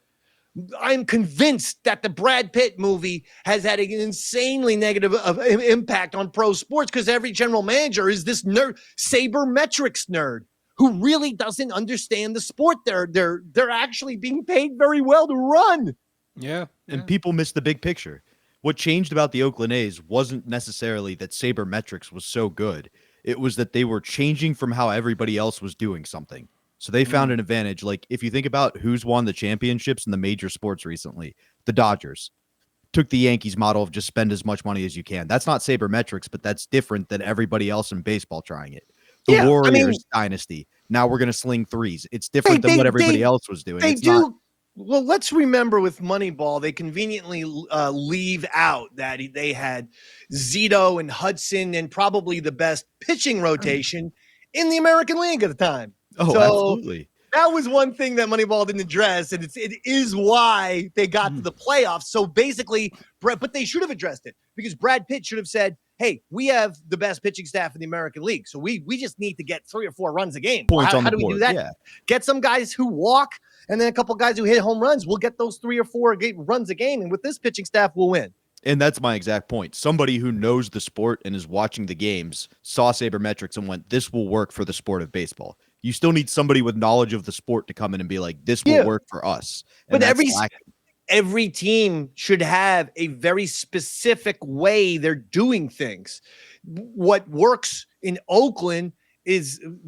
Speaker 6: I'm convinced that the Brad Pitt movie has had an insanely negative impact on pro sports because every general manager is this nerd, sabermetrics nerd, who really doesn't understand the sport they're actually being paid very well to run.
Speaker 5: Yeah.
Speaker 4: And people miss the big picture. What changed about the Oakland A's wasn't necessarily that sabermetrics was so good. It was that they were changing from how everybody else was doing something. So they found an advantage. Like if you think about who's won the championships in the major sports recently, the Dodgers took the Yankees model of just spend as much money as you can. That's not sabermetrics, but that's different than everybody else in baseball trying it. The Warriors dynasty. Now we're going to sling threes. It's different than what everybody else was doing.
Speaker 6: Well, let's remember with Moneyball, they conveniently leave out that they had Zito and Hudson and probably the best pitching rotation in the American League at the time.
Speaker 4: Oh,
Speaker 6: so
Speaker 4: absolutely.
Speaker 6: That was one thing that Moneyball didn't address, and it is why they got to the playoffs. So basically, but they should have addressed it because Brad Pitt should have said, hey, we have the best pitching staff in the American League, so we just need to get 3 or 4 runs a game. How do we do that? Yeah. Get some guys who walk, and then a couple guys who hit home runs. We'll get those 3 or 4 runs a game, and with this pitching staff, we'll win.
Speaker 4: And that's my exact point. Somebody who knows the sport and is watching the games saw sabermetrics and went, this will work for the sport of baseball. You still need somebody with knowledge of the sport to come in and be like, this will work for us. And
Speaker 6: but every team should have a very specific way they're doing things. What works in Oakland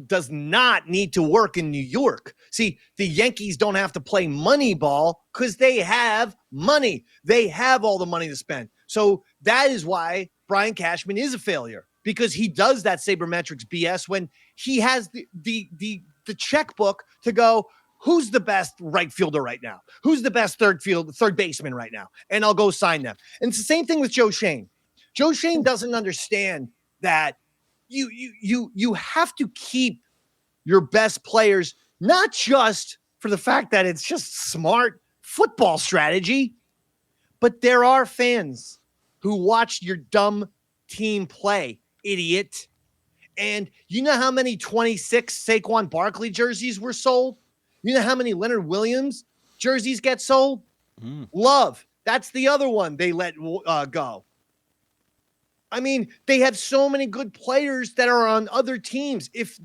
Speaker 6: does not need to work in New York. See, the Yankees don't have to play Moneyball because they have money. They have all the money to spend. So that is why Brian Cashman is a failure, because he does that sabermetrics BS when he has the checkbook to go, who's the best right fielder right now? Who's the best third baseman right now? And I'll go sign them. And it's the same thing with Joe Schoen. Joe Schoen doesn't understand that you have to keep your best players, not just for the fact that it's just smart football strategy, but there are fans who watch your dumb team play, idiot. And you know how many 26 Saquon Barkley jerseys were sold? You know how many Leonard Williams jerseys get sold? Love. That's the other one they let go. I mean, they have so many good players that are on other teams. If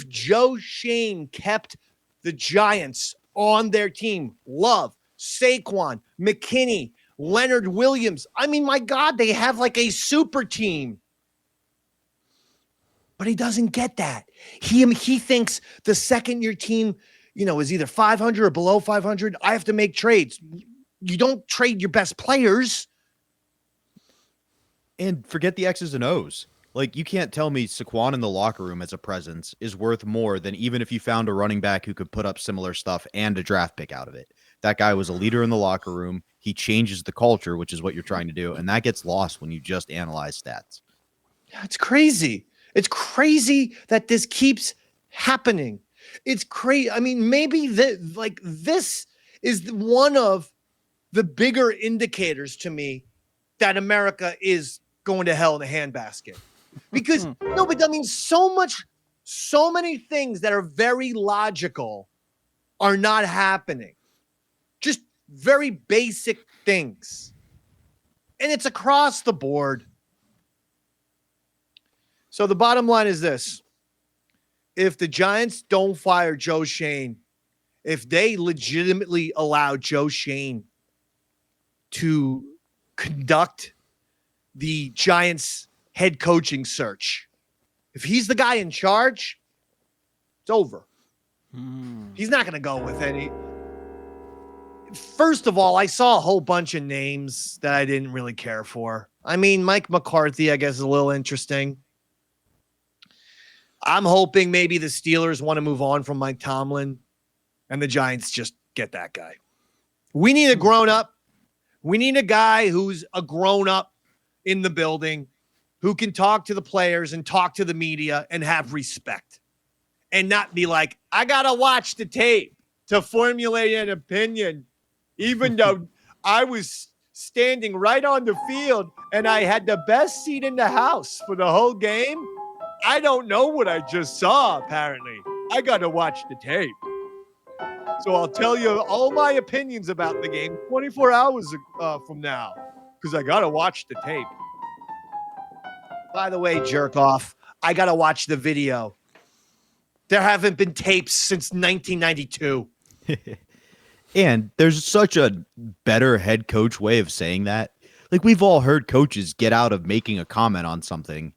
Speaker 6: Joe Schoen kept the Giants on their team, Love, Saquon, McKinney, Leonard Williams, I mean, my God, they have like a super team. But he doesn't get that. He thinks the second your team, is either 500 or below 500, I have to make trades. You don't trade your best players.
Speaker 4: And forget the X's and O's. Like, you can't tell me Saquon in the locker room as a presence is worth more than even if you found a running back who could put up similar stuff and a draft pick out of it. That guy was a leader in the locker room. He changes the culture, which is what you're trying to do. And that gets lost when you just analyze stats.
Speaker 6: It's crazy. It's crazy that this keeps happening. It's crazy. I mean, maybe this is one of the bigger indicators to me that America is going to hell in a handbasket. Because no, but I mean, so many things that are very logical are not happening. Just very basic things. And it's across the board. So the bottom line is this. If the Giants don't fire Joe Schoen, if they legitimately allow Joe Schoen to conduct the Giants head coaching search, if he's the guy in charge, it's over. He's not going to go with any. First of all, I saw a whole bunch of names that I didn't really care for. I mean, Mike McCarthy, I guess, is a little interesting. I'm hoping maybe the Steelers want to move on from Mike Tomlin and the Giants just get that guy. We need a grown-up. We need a guy who's a grown-up in the building who can talk to the players and talk to the media and have respect and not be like, I got to watch the tape to formulate an opinion, even though I was standing right on the field and I had the best seat in the house for the whole game. I don't know what I just saw, apparently. I got to watch the tape. So I'll tell you all my opinions about the game 24 hours from now because I got to watch the tape. By the way, jerk off, I got to watch the video. There haven't been tapes since 1992.
Speaker 4: And there's such a better head coach way of saying that. Like, we've all heard coaches get out of making a comment on something,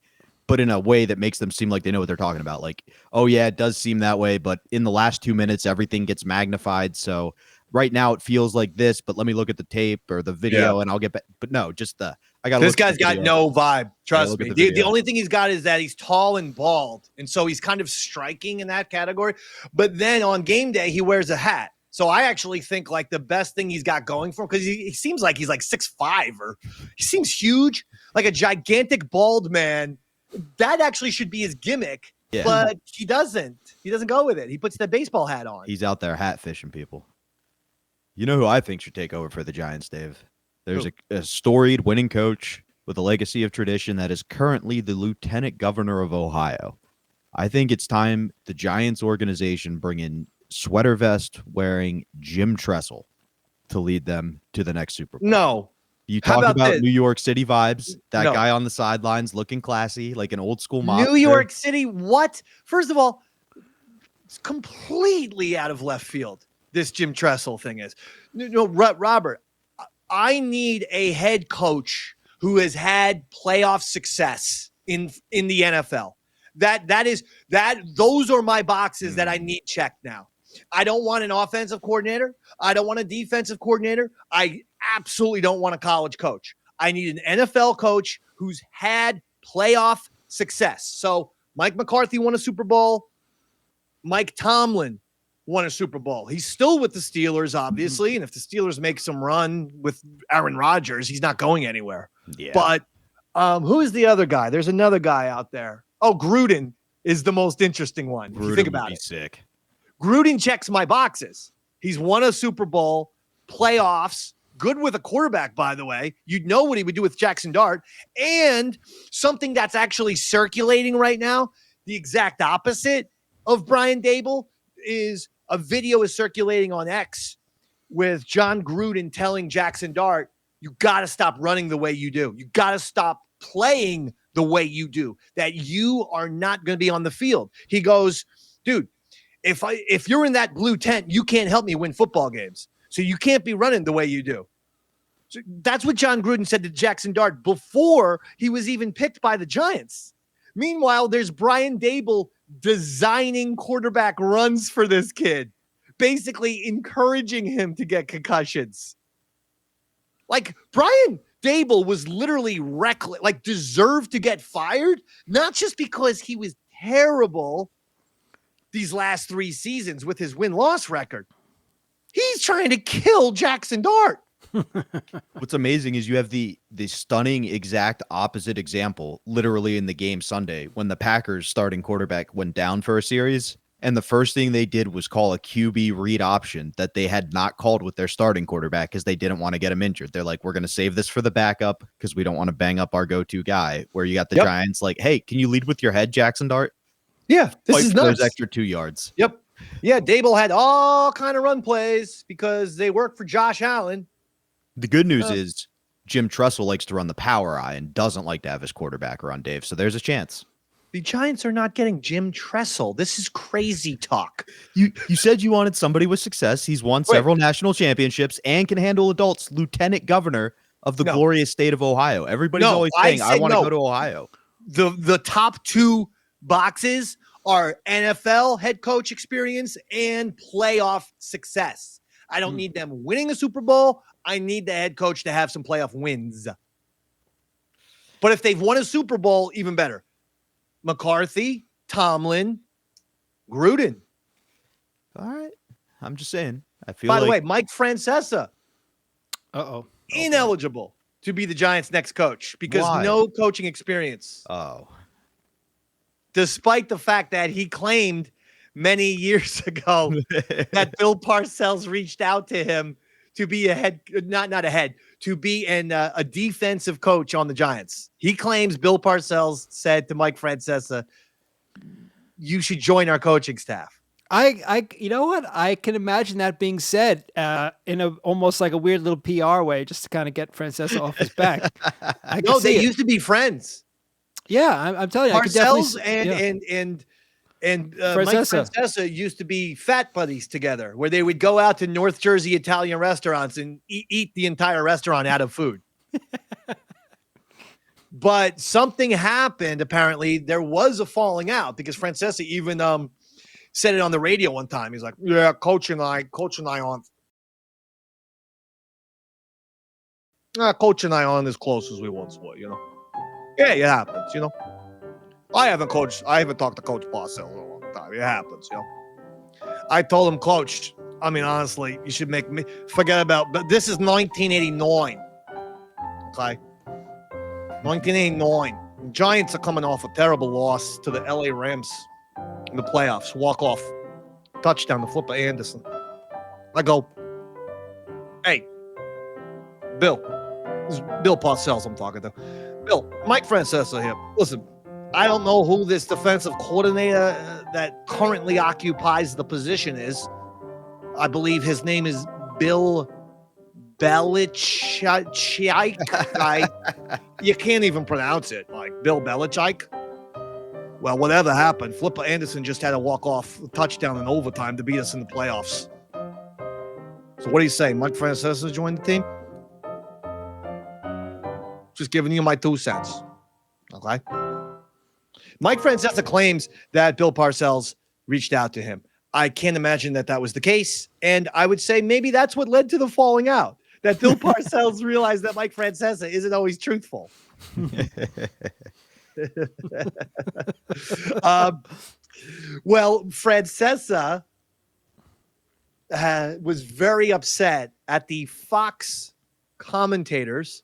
Speaker 4: but in a way that makes them seem like they know what they're talking about. Like, oh yeah, it does seem that way, but in the last 2 minutes, everything gets magnified. So right now it feels like this, but let me look at the tape or the video and I'll get back. But no, just I got
Speaker 6: this guy's got no vibe. Trust me. The only thing he's got is that he's tall and bald. And so he's kind of striking in that category. But then on game day, he wears a hat. So I actually think like the best thing he's got going for him, because he seems like he's like 6'5", or he seems huge, like a gigantic bald man. That actually should be his gimmick, but he doesn't. He doesn't go with it. He puts the baseball hat on.
Speaker 4: He's out there hat fishing people. You know who I think should take over for the Giants, Dave? There's a storied winning coach with a legacy of tradition that is currently the lieutenant governor of Ohio. I think it's time the Giants organization bring in sweater vest wearing Jim Tressel to lead them to the next Super Bowl.
Speaker 6: No.
Speaker 4: You talk about New York City vibes, that guy on the sidelines looking classy, like an old school mobster.
Speaker 6: New York City, what? First of all, it's completely out of left field, this Jim Tressel thing is. No, Robert, I need a head coach who has had playoff success in the NFL. Those are my boxes that I need checked now. I don't want an offensive coordinator. I don't want a defensive coordinator. I absolutely don't want a college coach. I need an NFL coach who's had playoff success. So Mike McCarthy won a Super Bowl. Mike Tomlin won a Super Bowl. He's still with the Steelers, obviously, and if the Steelers make some run with Aaron Rodgers, he's not going anywhere.
Speaker 4: Yeah.
Speaker 6: But who is the other guy? There's another guy out there. Oh, Gruden is the most interesting one. If you think about it.
Speaker 4: Sick.
Speaker 6: Gruden checks my boxes. He's won a Super Bowl, playoffs, good with a quarterback, by the way. You'd know what he would do with Jackson Dart. And something that's actually circulating right now, the exact opposite of Brian Daboll, is a video is circulating on X with John Gruden telling Jackson Dart, you got to stop running the way you do. You got to stop playing the way you do, that you are not going to be on the field. He goes, dude, if you're in that blue tent, you can't help me win football games. So you can't be running the way you do. So that's what John Gruden said to Jackson Dart before he was even picked by the Giants. Meanwhile, there's Brian Daboll designing quarterback runs for this kid, basically encouraging him to get concussions. Like, Brian Daboll was literally reckless, like deserved to get fired, not just because he was terrible these last 3 seasons with his win-loss record. He's trying to kill Jackson Dart.
Speaker 4: What's amazing is you have the stunning exact opposite example literally in the game Sunday when the Packers starting quarterback went down for a series, and the first thing they did was call a QB read option that they had not called with their starting quarterback because they didn't want to get him injured. They're like, we're going to save this for the backup because we don't want to bang up our go-to guy, where you got the Giants like, hey, can you lead with your head, Jackson Dart?
Speaker 6: Yeah, this is nuts.
Speaker 4: Those extra 2 yards.
Speaker 6: Yep. Yeah, Daboll had all kind of run plays because they work for Josh Allen.
Speaker 4: The good news is Jim Tressel likes to run the power eye and doesn't like to have his quarterback run, Dave. So there's a chance.
Speaker 6: The Giants are not getting Jim Tressel. This is crazy talk.
Speaker 4: You said you wanted somebody with success. He's won several national championships and can handle adults. Lieutenant governor of the glorious state of Ohio. Everybody's always saying, I want to go to Ohio.
Speaker 6: The top 2 boxes are NFL head coach experience and playoff success. I don't need them winning a Super Bowl. I need the head coach to have some playoff wins. But if they've won a Super Bowl, even better. McCarthy, Tomlin, Gruden.
Speaker 4: All right. I'm just saying. I feel
Speaker 6: By the way, Mike Francesa.
Speaker 5: Okay.
Speaker 6: Ineligible to be the Giants' next coach because no coaching experience.
Speaker 4: Oh.
Speaker 6: Despite the fact that he claimed many years ago that Bill Parcells reached out to him to be to be a defensive coach on the Giants. He claims Bill Parcells said to Mike Francesa, you should join our coaching staff.
Speaker 5: You know what? I can imagine that being said in a almost like a weird little PR way, just to kind of get Francesa off his back.
Speaker 6: No, they used to be friends.
Speaker 5: Yeah, I'm telling you,
Speaker 6: Parcells and Mike Francesa used to be fat buddies together, where they would go out to North Jersey Italian restaurants and eat the entire restaurant out of food. But something happened. Apparently, there was a falling out because Francesa even said it on the radio one time. He's like, "Yeah, coach and I aren't as close as we once were, you know." Yeah, it happens, you know. I haven't talked to Coach Parcells in a long time. It happens, you know. I told him, Coach, I mean, honestly, you should make me forget about, but this is 1989. Okay. 1989. The Giants are coming off a terrible loss to the LA Rams in the playoffs. Walk off. Touchdown to Flipper Anderson. I go, hey, Bill. This is Bill Parcells I'm talking to. Bill, Mike Francesa here. Listen, I don't know who this defensive coordinator that currently occupies the position is. I believe his name is Bill Belichick. You can't even pronounce it, like Bill Belichick. Well, whatever happened, Flipper Anderson just had to walk off a touchdown in overtime to beat us in the playoffs. So what do you say? Mike Francesa joined the team? Just giving you my 2 cents. Okay? Mike Francesa claims that Bill Parcells reached out to him. I can't imagine that was the case. And I would say maybe that's what led to the falling out, that Bill Parcells realized that Mike Francesa isn't always truthful. Well, Francesa was very upset at the Fox commentators,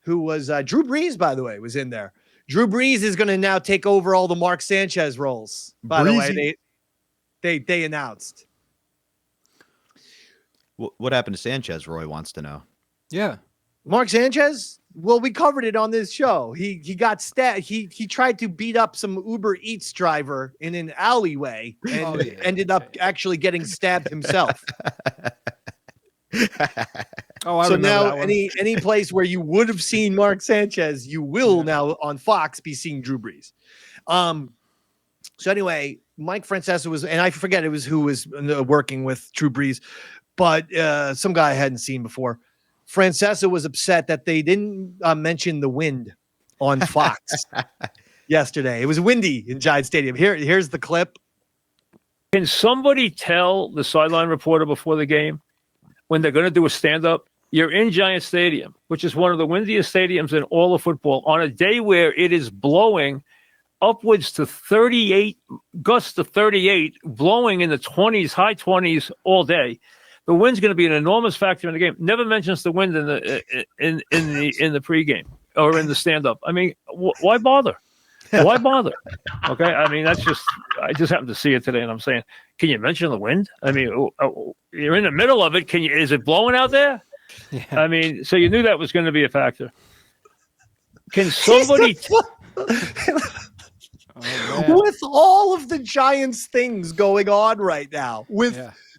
Speaker 6: who was Drew Brees, by the way, was in there. Drew Brees is going to now take over all the Mark Sanchez roles. By the way, they announced.
Speaker 4: What happened to Sanchez? Roy wants to know.
Speaker 5: Yeah.
Speaker 6: Mark Sanchez? Well, we covered it on this show. He got stabbed. He tried to beat up some Uber Eats driver in an alleyway and ended up actually getting stabbed himself. So now any place where you would have seen Mark Sanchez, you will now on Fox be seeing Drew Brees. So anyway, Mike Francesa was, and I forget who was working with Drew Brees, but some guy I hadn't seen before. Francesa was upset that they didn't mention the wind on Fox yesterday. It was windy in Giant Stadium. Here's the clip.
Speaker 1: Can somebody tell the sideline reporter before the game when they're going to do a stand-up? You're in Giant Stadium, which is one of the windiest stadiums in all of football, on a day where it is blowing upwards to 38, gusts to 38, blowing in the 20s, high 20s all day. The wind's going to be an enormous factor in the game. Never mentions the wind in the pregame or in the stand-up. I mean, why bother? Why bother? Okay, I mean I just happened to see it today, and I'm saying, can you mention the wind? I mean, you're in the middle of it. Is it blowing out there?
Speaker 5: Yeah.
Speaker 1: I mean, so you knew that was going to be a factor. Can somebody?
Speaker 6: With all of the Giants things going on right now,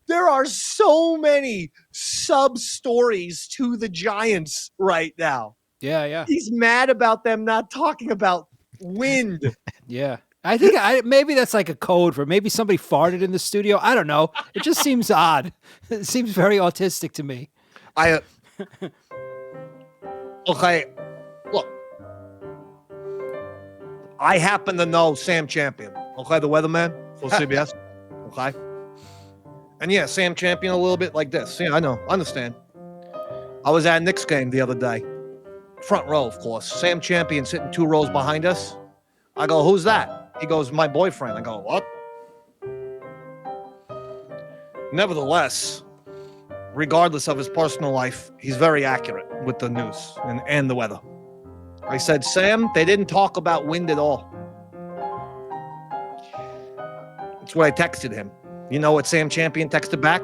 Speaker 6: there are so many sub-stories to the Giants right now.
Speaker 5: Yeah.
Speaker 6: He's mad about them not talking about wind.
Speaker 5: Yeah. I think maybe that's like a code for maybe somebody farted in the studio. I don't know. It just seems odd. It seems very autistic to me.
Speaker 6: Okay, look. I happen to know Sam Champion, okay, the weatherman for CBS, okay? And yeah, Sam Champion a little bit like this. Yeah, I know, understand. I was at a Knicks game the other day. Front row, of course. Sam Champion sitting 2 rows behind us. I go, who's that? He goes, my boyfriend. I go, what? Nevertheless, regardless of his personal life, he's very accurate with the news and the weather. I said, Sam, they didn't talk about wind at all. That's what I texted him. You know what Sam Champion texted back?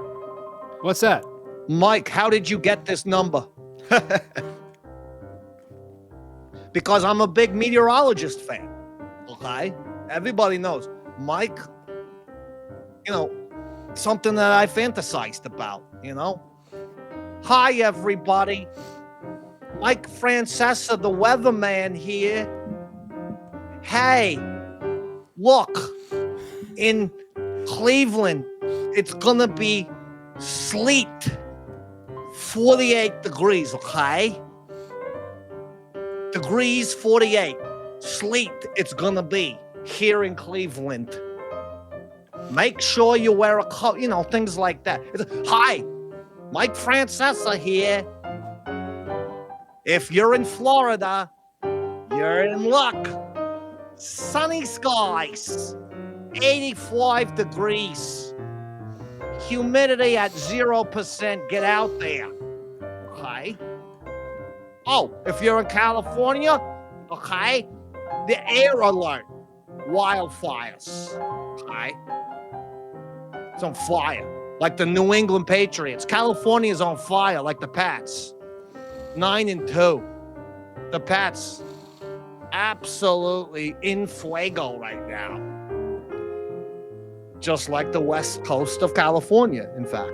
Speaker 5: What's that?
Speaker 6: Mike, how did you get this number? Because I'm a big meteorologist fan. Okay? Everybody knows. Mike, something that I fantasized about, Hi, everybody. Mike Francesa, the weatherman here. Hey, look, in Cleveland, it's going to be sleet, 48 degrees, okay? Degrees 48, sleet it's going to be here in Cleveland. Make sure you wear a coat, things like that. Hi, Mike Francesa here. If you're in Florida, you're in luck. Sunny skies, 85 degrees, humidity at 0%. Get out there. Okay. Oh, if you're in California, okay, the air alert, wildfires. Okay. It's on fire, like the New England Patriots. California's on fire, like the Pats. 9-2. The Pats absolutely in fuego right now. Just like the west coast of California, in fact.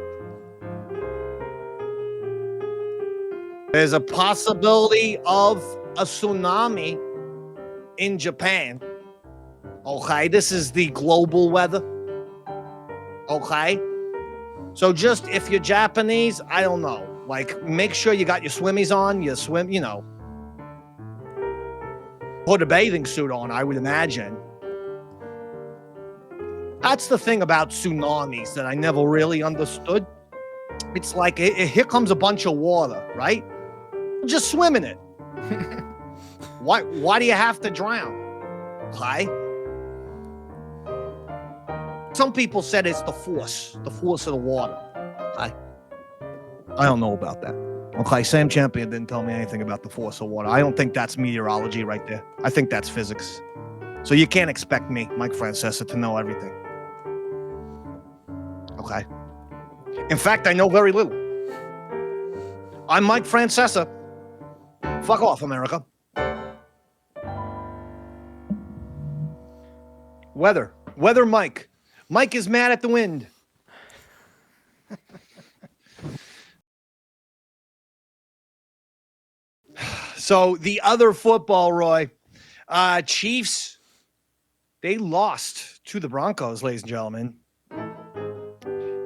Speaker 6: There's a possibility of a tsunami in Japan. Okay, this is the global weather. Okay? So just if you're Japanese, I don't know. Like, make sure you got your swimmies on, you swim, put a bathing suit on, I would imagine. That's the thing about tsunamis that I never really understood. It's like, here comes a bunch of water, right? Just swim in it. Why do you have to drown? Okay? Some people said it's the force of the water. I don't know about that. Okay, Sam Champion didn't tell me anything about the force of water. I don't think that's meteorology right there. I think that's physics. So you can't expect me, Mike Francesa, to know everything. Okay. In fact, I know very little. I'm Mike Francesa. Fuck off, America. Weather Mike. Mike is mad at the wind. So the other football, Roy, Chiefs, they lost to the Broncos, ladies and gentlemen.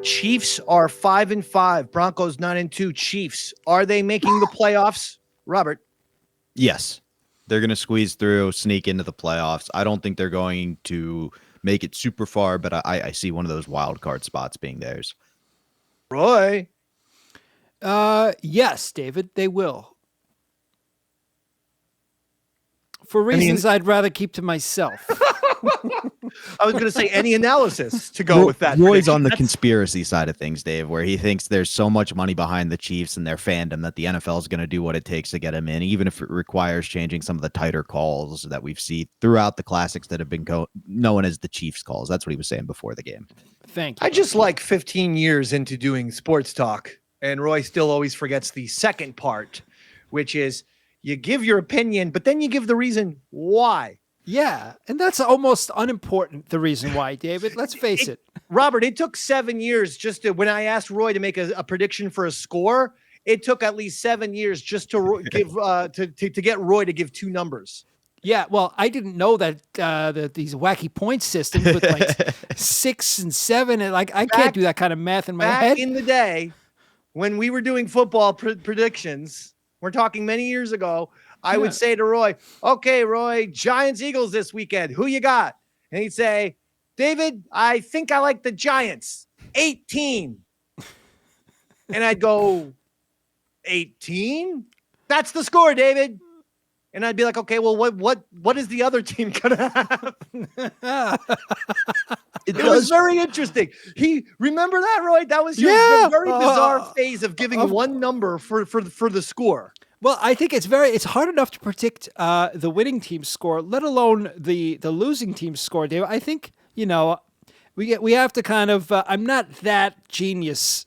Speaker 6: Chiefs are 5-5. Broncos 9-2. Chiefs, are they making the playoffs, Robert?
Speaker 4: Yes. They're going to squeeze through, sneak into the playoffs. I don't think they're going to make it super far, but I see one of those wild card spots being theirs.
Speaker 6: Roy?
Speaker 5: Yes, David, they will. For reasons I'd rather keep to myself.
Speaker 6: I was going to say any analysis to go with that.
Speaker 4: Roy's on the conspiracy side of things, Dave, where he thinks there's so much money behind the Chiefs and their fandom that the NFL is going to do what it takes to get him in, even if it requires changing some of the tighter calls that we've seen throughout the classics that have been known as the Chiefs calls. That's what he was saying before the game.
Speaker 5: Thank you.
Speaker 6: I just like 15 years into doing sports talk, and Roy still always forgets the second part, which is you give your opinion, but then you give the reason why.
Speaker 5: Yeah, and that's almost unimportant, the reason why, David. Let's face it.
Speaker 6: Robert, it took 7 years just to, when I asked Roy to make a prediction for a score, it took at least 7 years just to give to get Roy to give two numbers.
Speaker 5: Yeah, well, I didn't know that these wacky point systems with like 6 and 7, and like I can't do that kind of math in my head.
Speaker 6: Back in the day, when we were doing football predictions, we're talking many years ago, I would say to Roy, okay, Roy, Giants, Eagles this weekend. Who you got? And he'd say, David, I think I like the Giants. 18. And I'd go, 18? That's the score, David. And I'd be like, okay, well, what is the other team gonna have? It was very interesting. Remember that, Roy? That was your very bizarre phase of giving one number for the score.
Speaker 5: Well, I think it's hard enough to predict the winning team's score, let alone the losing team's score, David. I think, we have to kind of I'm not that genius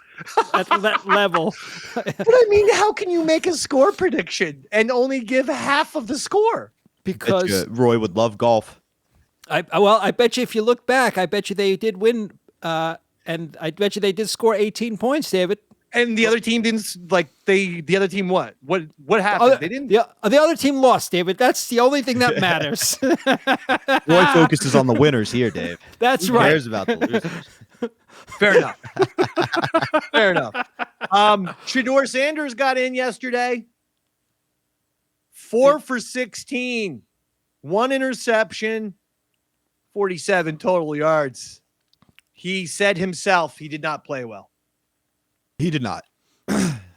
Speaker 5: at that level.
Speaker 6: But I mean, how can you make a score prediction and only give half of the score?
Speaker 5: Because
Speaker 4: Roy would love golf.
Speaker 5: I bet you if you look back, I bet you they did win, and I bet you they did score 18 points, David.
Speaker 6: And the other team didn't the other team what? What happened? They didn't.
Speaker 5: The other team lost, David. That's the only thing that matters.
Speaker 4: Roy focuses on the winners here, Dave.
Speaker 5: That's
Speaker 4: Who
Speaker 5: right.
Speaker 4: cares about the losers?
Speaker 6: Fair enough. Fair enough. Shedeur Sanders got in yesterday. 4 for 16, 1 interception, 47 total yards. He said himself he did not play well.
Speaker 4: He did not.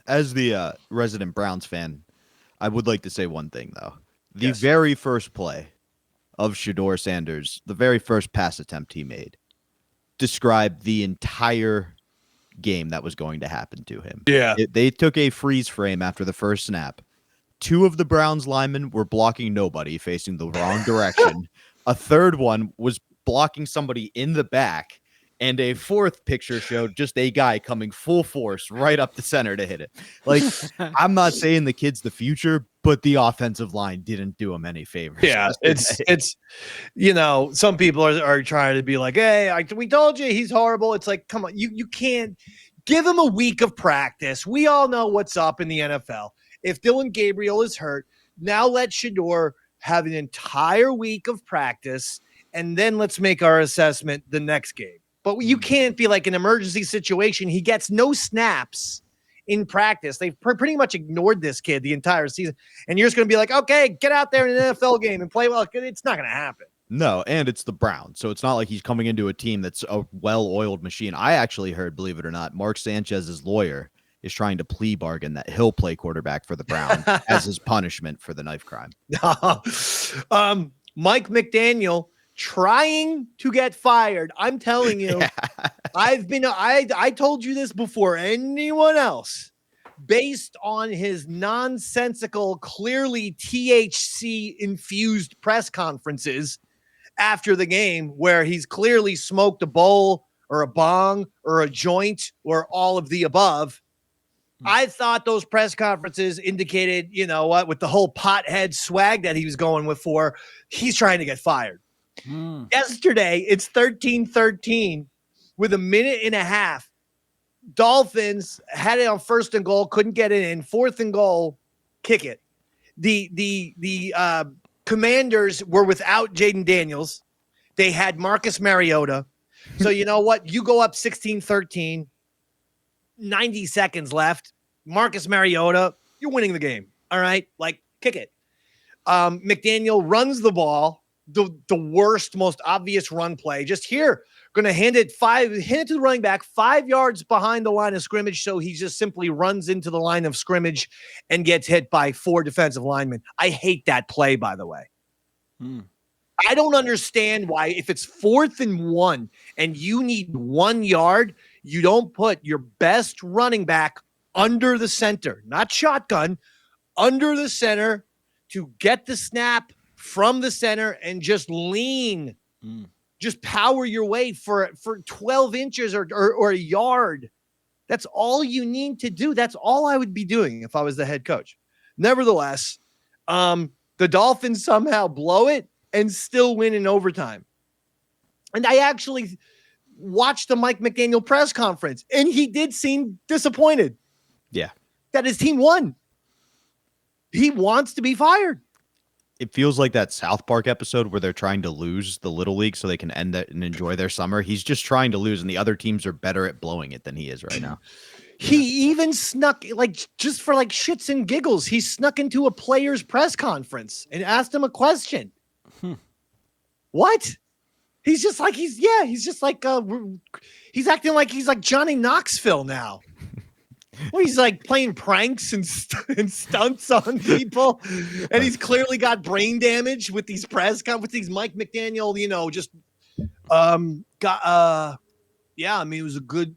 Speaker 4: As the resident Browns fan, I would like to say one thing, though. The very first play of Shedeur Sanders, the very first pass attempt he made, described the entire game that was going to happen to him.
Speaker 6: Yeah.
Speaker 4: They took a freeze frame after the first snap. 2 of the Browns linemen were blocking nobody, facing the wrong direction. A third one was blocking somebody in the back. And a fourth picture showed just a guy coming full force right up the center to hit it. Like, I'm not saying the kid's the future, but the offensive line didn't do him any favors.
Speaker 6: Yeah, it's some people are trying to be like, hey, we told you he's horrible. It's like, come on, you can't give him a week of practice. We all know what's up in the NFL. If Dylan Gabriel is hurt, now let Shedeur have an entire week of practice, and then let's make our assessment the next game. But you can't be like an emergency situation. He gets no snaps in practice. They've pretty much ignored this kid the entire season. And you're just going to be like, okay, get out there in an NFL game and play well. It's not going to happen.
Speaker 4: No, and it's the Browns. So it's not like he's coming into a team that's a well-oiled machine. I actually heard, believe it or not, Mark Sanchez's lawyer is trying to plea bargain that he'll play quarterback for the Browns as his punishment for the knife crime.
Speaker 6: Mike McDaniel trying to get fired. I'm telling you, I told you this before anyone else. based on his nonsensical, clearly THC infused press conferences after the game, where he's clearly smoked a bowl or a bong or a joint or all of the above. I thought those press conferences indicated, you know what, with the whole pothead swag that he was going with he's trying to get fired. Yesterday, it's 13-13 with a minute and a half. Dolphins had it on 1st and goal, couldn't get it in. 4th and goal, kick it. The Commanders were without Jaden Daniels. They had Marcus Mariota. So you know what? You go up 16-13, 90 seconds left. Marcus Mariota, you're winning the game. All right? Like, kick it. McDaniel runs the ball, the worst, most obvious run play. Just here, going to hand it to the running back 5 yards behind the line of scrimmage. So he just simply runs into the line of scrimmage and gets hit by 4 defensive linemen. I hate that play, by the way. I don't understand why, if it's 4th and 1 and you need 1 yard, you don't put your best running back under the center, not shotgun, under the center to get the snap from the center and just lean. Just power your way for 12 inches or a yard. That's all you need to do. That's all I would be doing if I was the head coach. Nevertheless, the Dolphins somehow blow it and still win in overtime. And I actually watched the Mike McDaniel press conference, and he did seem disappointed.
Speaker 4: Yeah.
Speaker 6: That his team won. He wants to be fired.
Speaker 4: It feels like that South Park episode where they're trying to lose the Little League so they can end it and enjoy their summer. He's just trying to lose, and the other teams are better at blowing it than he is right now.
Speaker 6: He even snuck, like, just for like shits and giggles, he snuck into a player's press conference and asked him a question. What? He's just like, he's acting like he's like Johnny Knoxville now. Well, he's like playing pranks and stunts on people, and he's clearly got brain damage with these with these Mike McDaniel, just yeah. I mean, it was a good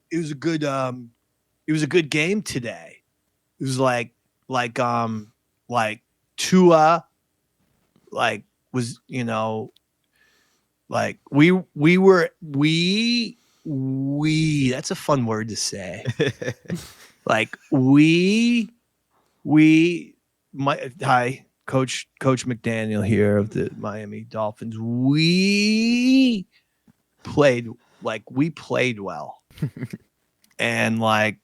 Speaker 6: game today. It was like Tua, like was like we that's a fun word to say. Like hi, Coach McDaniel here of the Miami Dolphins. We played well. And like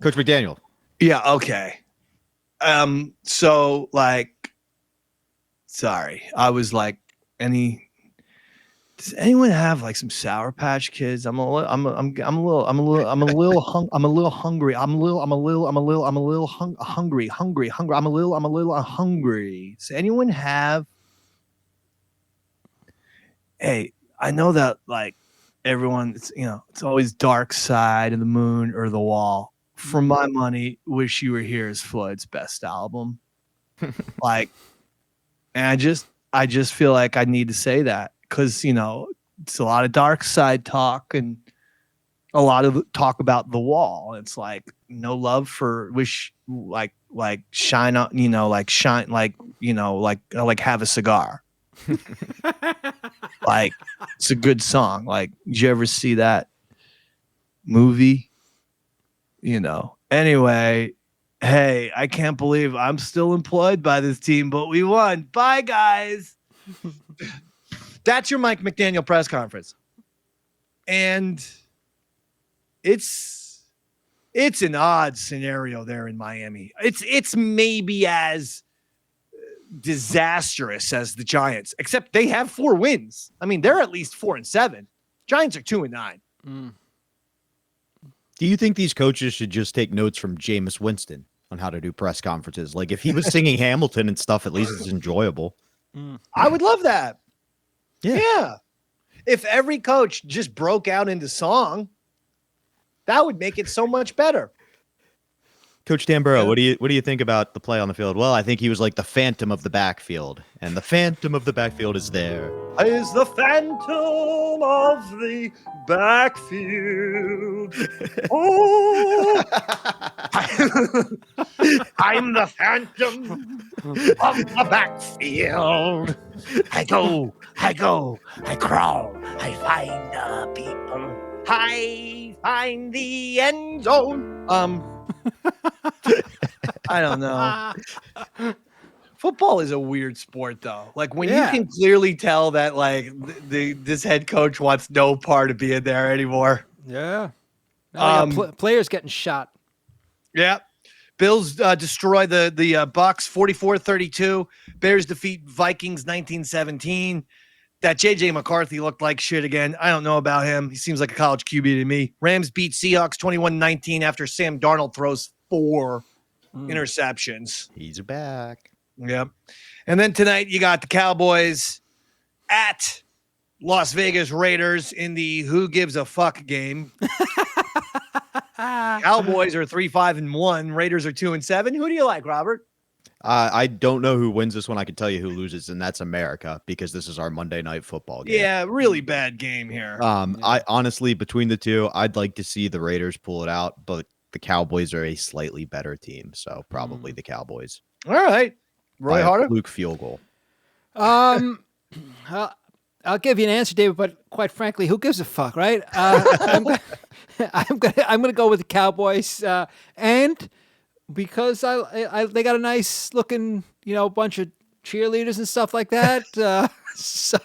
Speaker 4: Coach McDaniel.
Speaker 6: Yeah, okay. So like sorry. I was like, does anyone have like some Sour Patch Kids? I'm a little hungry. I'm a little hungry. Does anyone have? Hey, I know that like everyone, it's always Dark Side of the Moon or The Wall. For my money, Wish You Were Here is Floyd's best album. Like, and I just feel like I need to say that. Because, it's a lot of Dark Side talk and a lot of talk about The Wall. It's like no love for Wish, like shine on, like shine, like Have a Cigar. Like, it's a good song. Like, did you ever see that movie? Anyway, hey, I can't believe I'm still employed by this team, but we won. Bye, guys. That's your Mike McDaniel press conference. And it's an odd scenario there in Miami. It's maybe as disastrous as the Giants, except they have 4 wins. I mean, they're at least 4-7. Giants are 2-9.
Speaker 4: Do you think these coaches should just take notes from Jameis Winston on how to do press conferences? Like if he was singing Hamilton and stuff, at least it's enjoyable.
Speaker 6: I would love that.
Speaker 4: Yeah.
Speaker 6: If every coach just broke out into song, that would make it so much better.
Speaker 4: Coach Tamburro, what do you think about the play on the field? Well, I think he was like the phantom of the backfield, and the phantom of the backfield is there.
Speaker 6: Is the phantom of the backfield. Oh, I'm the phantom of the backfield. I go, I crawl, I find the people. I find the end zone. I don't know. Football is a weird sport, though. Like when you can clearly tell that, like this head coach wants no part of being there anymore.
Speaker 5: Yeah. Players getting shot.
Speaker 6: Yeah. Bills destroy the Bucks 44-32. Bears defeat Vikings 19-17. That J.J. McCarthy looked like shit again. I don't know about him. He seems like a college QB to me. Rams beat Seahawks 21-19 after Sam Darnold throws 4 interceptions.
Speaker 4: He's back.
Speaker 6: Yep. And then tonight you got the Cowboys at Las Vegas Raiders in the who gives a fuck game. Cowboys are 3-5-1. Raiders are 2-7. Who do you like, Robert?
Speaker 4: I don't know who wins this one. I can tell you who loses, and that's America, because this is our Monday Night Football game.
Speaker 6: Yeah, really bad game here.
Speaker 4: I honestly, between the two, I'd like to see the Raiders pull it out, but the Cowboys are a slightly better team, so probably the Cowboys.
Speaker 6: All right. Roy Harter?
Speaker 4: Luke field goal.
Speaker 5: I'll give you an answer, David, but quite frankly, who gives a fuck, right? I'm gonna go with the Cowboys, and because they got a nice looking, bunch of cheerleaders and stuff like that. So,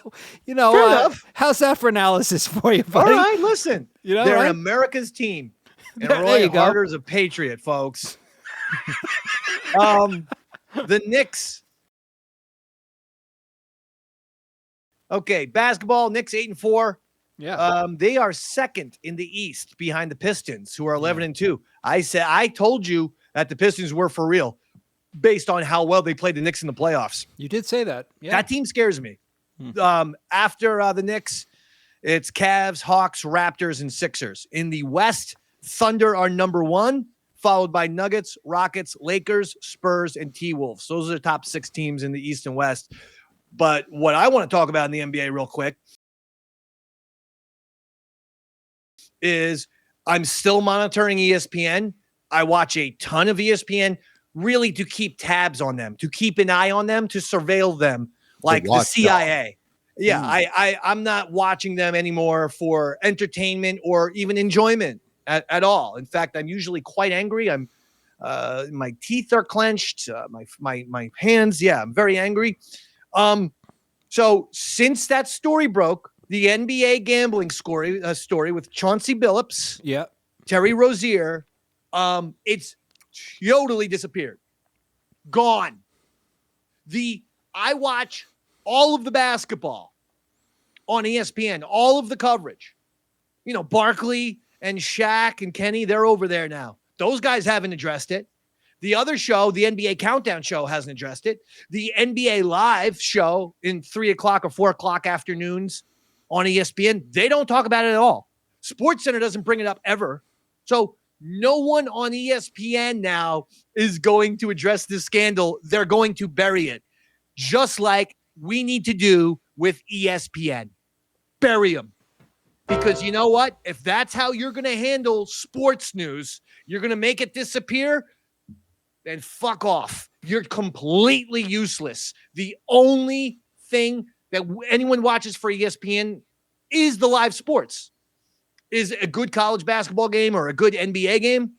Speaker 5: how's that for analysis for you, buddy?
Speaker 6: All right, listen. They're America's team. And Roy Harter's a patriot, folks. The Knicks. Okay, basketball, Knicks 8-4.
Speaker 5: Yeah.
Speaker 6: They are second in the East behind the Pistons, who are 11-2. I told you that the Pistons were for real based on how well they played the Knicks in the playoffs.
Speaker 5: You did say that. Yeah.
Speaker 6: That team scares me. After the Knicks, it's Cavs, Hawks, Raptors, and Sixers. In the West, Thunder are number 1, followed by Nuggets, Rockets, Lakers, Spurs, and T-Wolves. Those are the top 6 teams in the East and West. But what I want to talk about in the NBA real quick is I'm still monitoring ESPN. I watch a ton of ESPN really to keep tabs on them, to keep an eye on them, to surveil them like the CIA. Yeah, I'm not watching them anymore for entertainment or even enjoyment at all. In fact, I'm usually quite angry. My teeth are clenched, my hands. Yeah, I'm very angry. So since that story broke, the NBA gambling story with Chauncey Billups, Terry Rozier, it's totally disappeared. Gone. I watch all of the basketball on ESPN, all of the coverage. Barkley and Shaq and Kenny, they're over there now. Those guys haven't addressed it. The other show, the NBA Countdown show, hasn't addressed it. The NBA Live show in 3 o'clock or 4 o'clock afternoons on ESPN, they don't talk about it at all. SportsCenter doesn't bring it up ever. So no one on ESPN now is going to address this scandal. They're going to bury it, just like we need to do with ESPN. Bury them. Because you know what? If that's how you're going to handle sports news, you're going to make it disappear, then fuck off. You're completely useless. The only thing that anyone watches for ESPN is the live sports, is a good college basketball game or a good NBA game.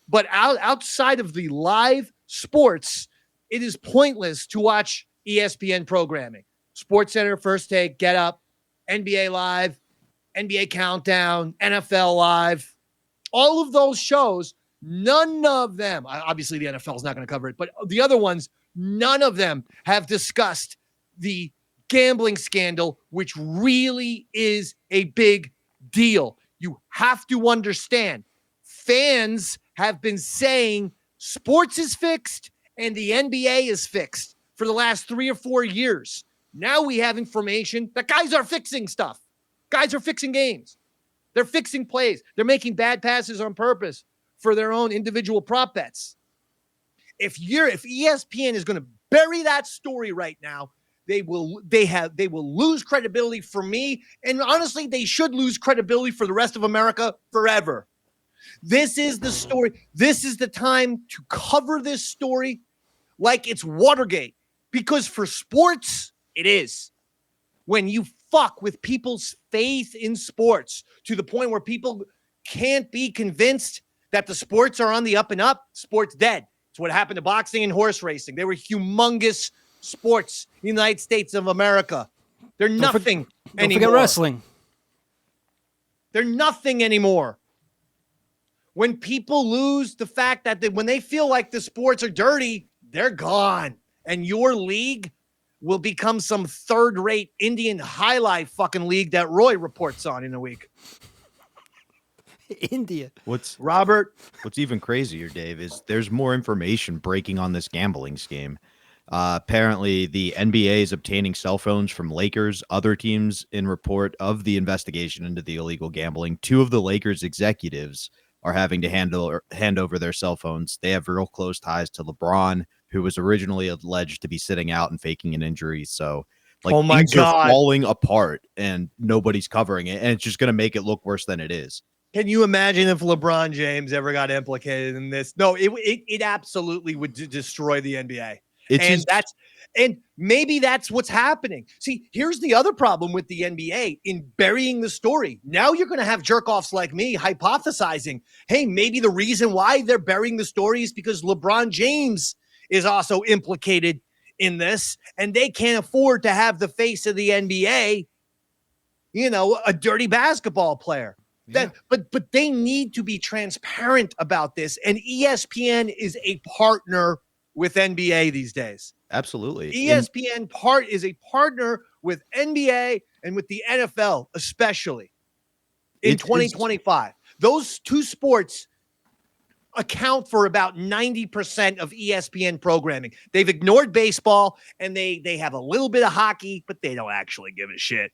Speaker 6: But outside of the live sports, it is pointless to watch ESPN programming. SportsCenter, First Take, Get Up, NBA Live, NBA Countdown, NFL Live, all of those shows, none of them, obviously the NFL is not going to cover it, but the other ones, none of them have discussed the gambling scandal, which really is a big deal. You have to understand, fans have been saying sports is fixed and the NBA is fixed for the last 3 or 4 years. Now we have information that guys are fixing stuff. Guys are fixing games. They're fixing plays. They're making bad passes on purpose for their own individual prop bets. If ESPN is going to bury that story right now, they will lose credibility for me. And honestly, they should lose credibility for the rest of America forever. This is the story. This is the time to cover this story like it's Watergate. Because for sports, it is. When you fuck with people's faith in sports to the point where people can't be convinced that the sports are on the up and up, sports dead. It's what happened to boxing and horse racing. They were humongous sports in the United States of America. They're nothing anymore.
Speaker 5: Don't forget wrestling.
Speaker 6: They're nothing anymore. When people lose the fact that when they feel like the sports are dirty, they're gone. And your league will become some third-rate Indian highlight fucking league that Roy reports on in a week.
Speaker 5: India.
Speaker 4: What's even crazier, Dave, is there's more information breaking on this gambling scheme. Apparently, the NBA is obtaining cell phones from Lakers. Other teams in report of the investigation into the illegal gambling. 2 of the Lakers executives are having to hand over their cell phones. They have real close ties to LeBron, who was originally alleged to be sitting out and faking an injury. So, like,
Speaker 6: oh my
Speaker 4: things
Speaker 6: God,
Speaker 4: are falling apart, and nobody's covering it, and it's just going to make it look worse than it is.
Speaker 6: Can you imagine if LeBron James ever got implicated in this? No, it absolutely would destroy the NBA. And maybe that's what's happening. See, here's the other problem with the NBA in burying the story. Now you're going to have jerk-offs like me hypothesizing, hey, maybe the reason why they're burying the story is because LeBron James is also implicated in this, and they can't afford to have the face of the NBA, a dirty basketball player. Yeah. But they need to be transparent about this, and ESPN is a partner with NBA these days.
Speaker 4: Absolutely.
Speaker 6: ESPN is a partner with NBA and with the NFL, especially in 2025. Those 2 sports account for about 90% of ESPN programming. They've ignored baseball, and they have a little bit of hockey, but they don't actually give a shit.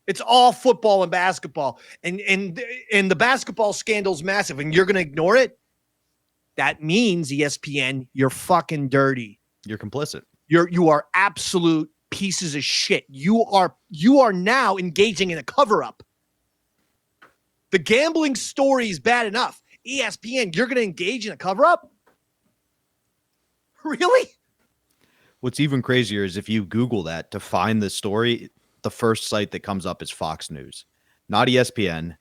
Speaker 6: It's all football and basketball, and the basketball scandal's massive, and you're going to ignore it? That means, ESPN, you're fucking dirty.
Speaker 4: You're complicit.
Speaker 6: You are absolute pieces of shit. You are now engaging in a cover-up. The gambling story is bad enough. ESPN, you're going to engage in a cover-up? Really?
Speaker 4: What's even crazier is if you Google that to find the story, the first site that comes up is Fox News, not ESPN,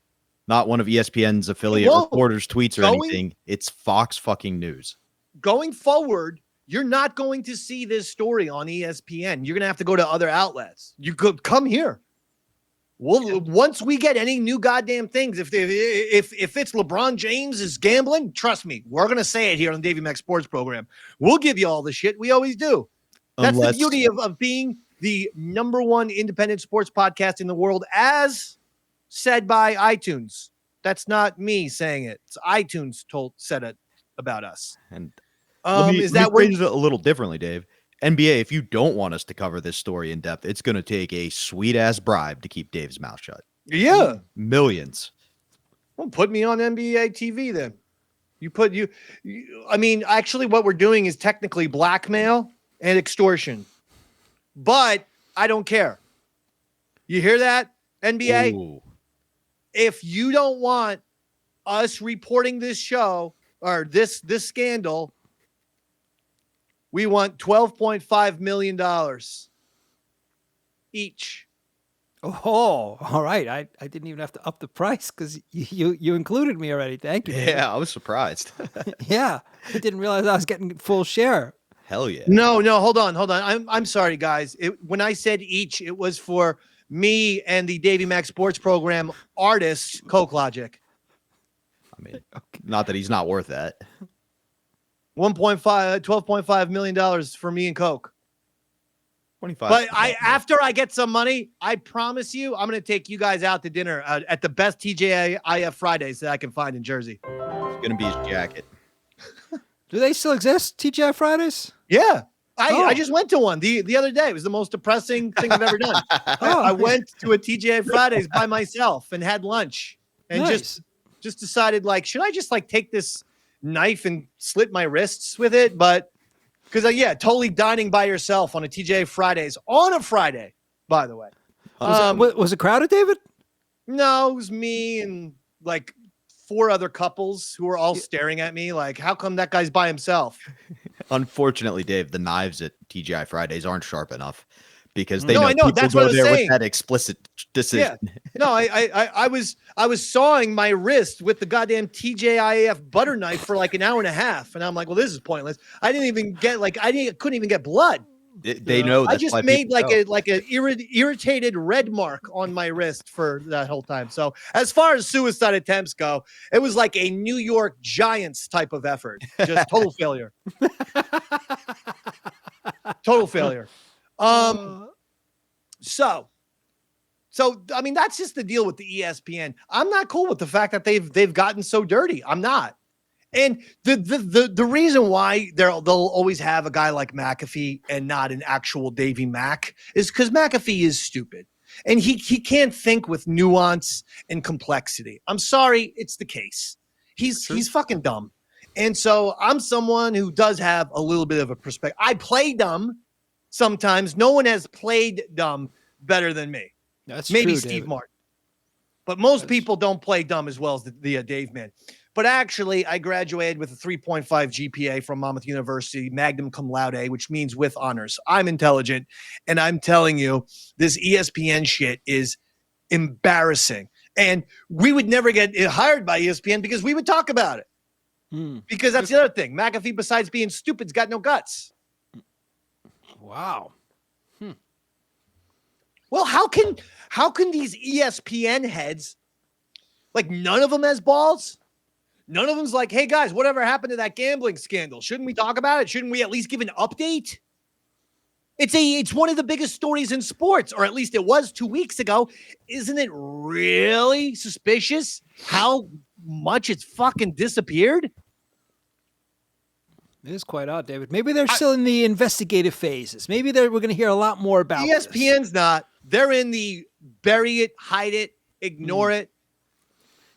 Speaker 4: not one of ESPN's affiliate reporters' tweets or anything. It's Fox fucking News.
Speaker 6: Going forward, you're not going to see this story on ESPN. You're going to have to go to other outlets. You could come here. Once we get any new goddamn things, if it's LeBron James is gambling, trust me, we're going to say it here on the Davey Mac Sports Program. We'll give you all the shit. We always do. That's the beauty of being the #1 independent sports podcast in the world, as said by iTunes. That's not me saying it. It's iTunes said it about us.
Speaker 4: And
Speaker 6: let me
Speaker 4: phrase it a little differently, Dave. NBA, if you don't want us to cover this story in depth, it's going to take a sweet ass bribe to keep Dave's mouth shut.
Speaker 6: Yeah,
Speaker 4: millions.
Speaker 6: Well, put me on NBA TV then. I mean, actually, what we're doing is technically blackmail and extortion. But I don't care. You hear that, NBA?
Speaker 4: Ooh.
Speaker 6: If you don't want us reporting this show or this scandal, we want $12.5 million each.
Speaker 5: Oh, all right. I didn't even have to up the price because you included me already. Thank you.
Speaker 4: Yeah, I was surprised.
Speaker 5: Yeah, I didn't realize I was getting full share.
Speaker 4: Hell yeah.
Speaker 6: No, hold on. I'm sorry, guys. When I said each, it was for me and the Davey Mac Sports Program artist, Coke Logic.
Speaker 4: I mean, not that he's not worth that.
Speaker 6: $12.5 million for me and Coke.
Speaker 4: 25.
Speaker 6: But after I get some money, I promise you, I'm going to take you guys out to dinner at the best TGIF Fridays that I can find in Jersey.
Speaker 4: It's going to be his jacket.
Speaker 5: Do they still exist, TGI Fridays?
Speaker 6: Yeah. I just went to one the other day. It was the most depressing thing I've ever done. I went to a TGI Fridays by myself and had lunch and
Speaker 5: nice.
Speaker 6: just decided, like, should I just like take this knife and slit my wrists with it, but because totally dining by yourself on a TJ Fridays on a Friday, by the way.
Speaker 5: Was it crowded, David?
Speaker 6: No, it was me and like 4 other couples who were all staring at me like, how come that guy's by himself?
Speaker 4: Unfortunately, Dave, the knives at TGI Fridays aren't sharp enough because they
Speaker 6: No,
Speaker 4: know
Speaker 6: I know.
Speaker 4: people
Speaker 6: That's
Speaker 4: go
Speaker 6: what I was
Speaker 4: there
Speaker 6: saying.
Speaker 4: with that explicit decision.
Speaker 6: Yeah. No, I was sawing my wrist with the goddamn TJIF butter knife for like an hour and a half, and I'm like, well, this is pointless. I didn't even get couldn't even get blood.
Speaker 4: They know.
Speaker 6: I
Speaker 4: That's
Speaker 6: just
Speaker 4: why
Speaker 6: made
Speaker 4: people
Speaker 6: like
Speaker 4: go.
Speaker 6: a irritated red mark on my wrist for that whole time. So as far as suicide attempts go, it was like a New York Giants type of effort. Just total failure. Total failure. So I mean, that's just the deal with the ESPN. I'm not cool with the fact that they've gotten so dirty. I'm not. And the reason why they'll always have a guy like McAfee and not an actual Davey Mac is because McAfee is stupid and he can't think with nuance and complexity. I'm sorry, it's the case. He's fucking dumb. And so I'm someone who does have a little bit of a perspective. I play dumb sometimes. No one has played dumb better than me.
Speaker 5: That's
Speaker 6: maybe
Speaker 5: true,
Speaker 6: Steve
Speaker 5: David.
Speaker 6: Martin. But most people don't play dumb as well as the Dave man. But actually, I graduated with a 3.5 GPA from Monmouth University, magna cum laude, which means with honors. I'm intelligent, and I'm telling you, this ESPN shit is embarrassing. And we would never get hired by ESPN because we would talk about it. Because that's the other thing. McAfee, besides being stupid, has got no guts.
Speaker 5: Wow.
Speaker 6: Well, how can these ESPN heads, like none of them has balls? None of them's like, hey guys, whatever happened to that gambling scandal? Shouldn't we talk about it? Shouldn't we at least give an update? It's one of the biggest stories in sports, or at least it was 2 weeks ago. Isn't it really suspicious how much it's fucking disappeared?
Speaker 5: It is quite odd, David. Maybe they're still in the investigative phases. Maybe we're going to hear a lot more about this.
Speaker 6: ESPN's not. They're in the bury it, hide it, ignore it.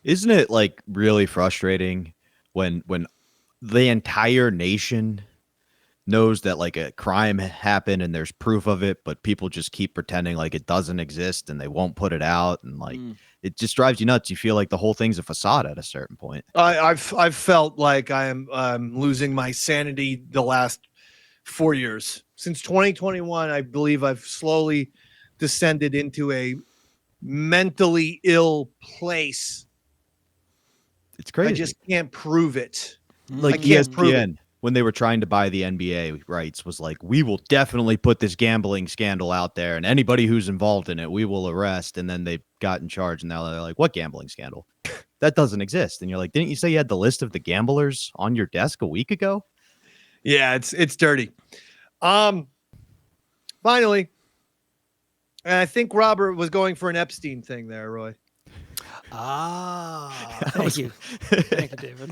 Speaker 4: Isn't it like really frustrating when the entire nation knows that like a crime happened and there's proof of it, but people just keep pretending like it doesn't exist and they won't put it out, and like it just drives you nuts. You feel like the whole thing's a facade at a certain point.
Speaker 6: I've felt like I'm losing my sanity the last 4 years. Since 2021, I believe I've slowly descended into a mentally ill place.
Speaker 4: It's crazy.
Speaker 6: I just can't prove it.
Speaker 4: Like
Speaker 6: I can't prove it.
Speaker 4: ESPN, when they were trying to buy the NBA rights, was like, we will definitely put this gambling scandal out there, and anybody who's involved in it, we will arrest. And then they got in charge, and now they're like, what gambling scandal? That doesn't exist. And you're like, didn't you say you had the list of the gamblers on your desk a week ago?
Speaker 6: Yeah, it's dirty. Finally, and I think Robert was going for an Epstein thing there, Roy.
Speaker 5: Thank you. Thank you, David.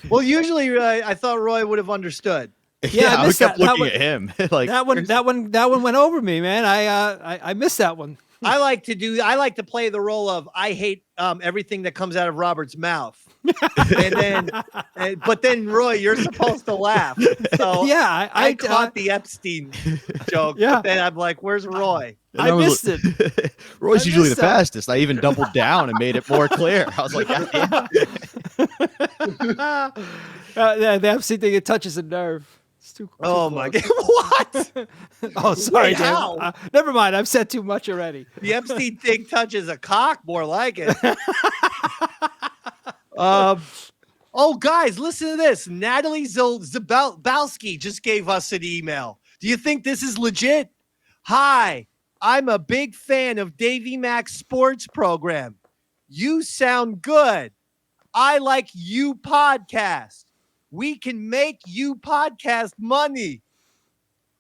Speaker 6: Well, usually I thought Roy would have understood.
Speaker 5: Yeah, I
Speaker 4: I
Speaker 5: missed
Speaker 4: kept
Speaker 5: that
Speaker 4: looking
Speaker 5: one.
Speaker 4: at him like
Speaker 5: That one went over me, man. I missed that one.
Speaker 6: I like to play the role of I hate everything that comes out of Robert's mouth. But then Roy, you're supposed to laugh. So
Speaker 5: Yeah,
Speaker 6: I caught the Epstein joke.
Speaker 5: Yeah.
Speaker 6: But then I'm like, where's Roy?
Speaker 4: And
Speaker 5: I
Speaker 4: was
Speaker 5: missed
Speaker 4: like-
Speaker 5: it.
Speaker 4: Roy's
Speaker 5: I
Speaker 4: usually the
Speaker 5: missed that.
Speaker 4: fastest. I even doubled down and made it more clear. I was like, God damn.
Speaker 5: The Epstein thing, it touches a nerve. It's too
Speaker 6: Oh
Speaker 5: too
Speaker 6: my
Speaker 5: close.
Speaker 6: God. What?
Speaker 5: Oh, sorry,
Speaker 6: Wait,
Speaker 5: David.
Speaker 6: how?
Speaker 5: Never mind. I've said too much already.
Speaker 6: The Epstein thing touches a cock, more like it. Oh, guys, listen to this. Natalie Zabalski just gave us an email. Do you think this is legit? Hi, I'm a big fan of Davey Mac Sports Program. You sound good. I like you podcast. We can make you podcast money.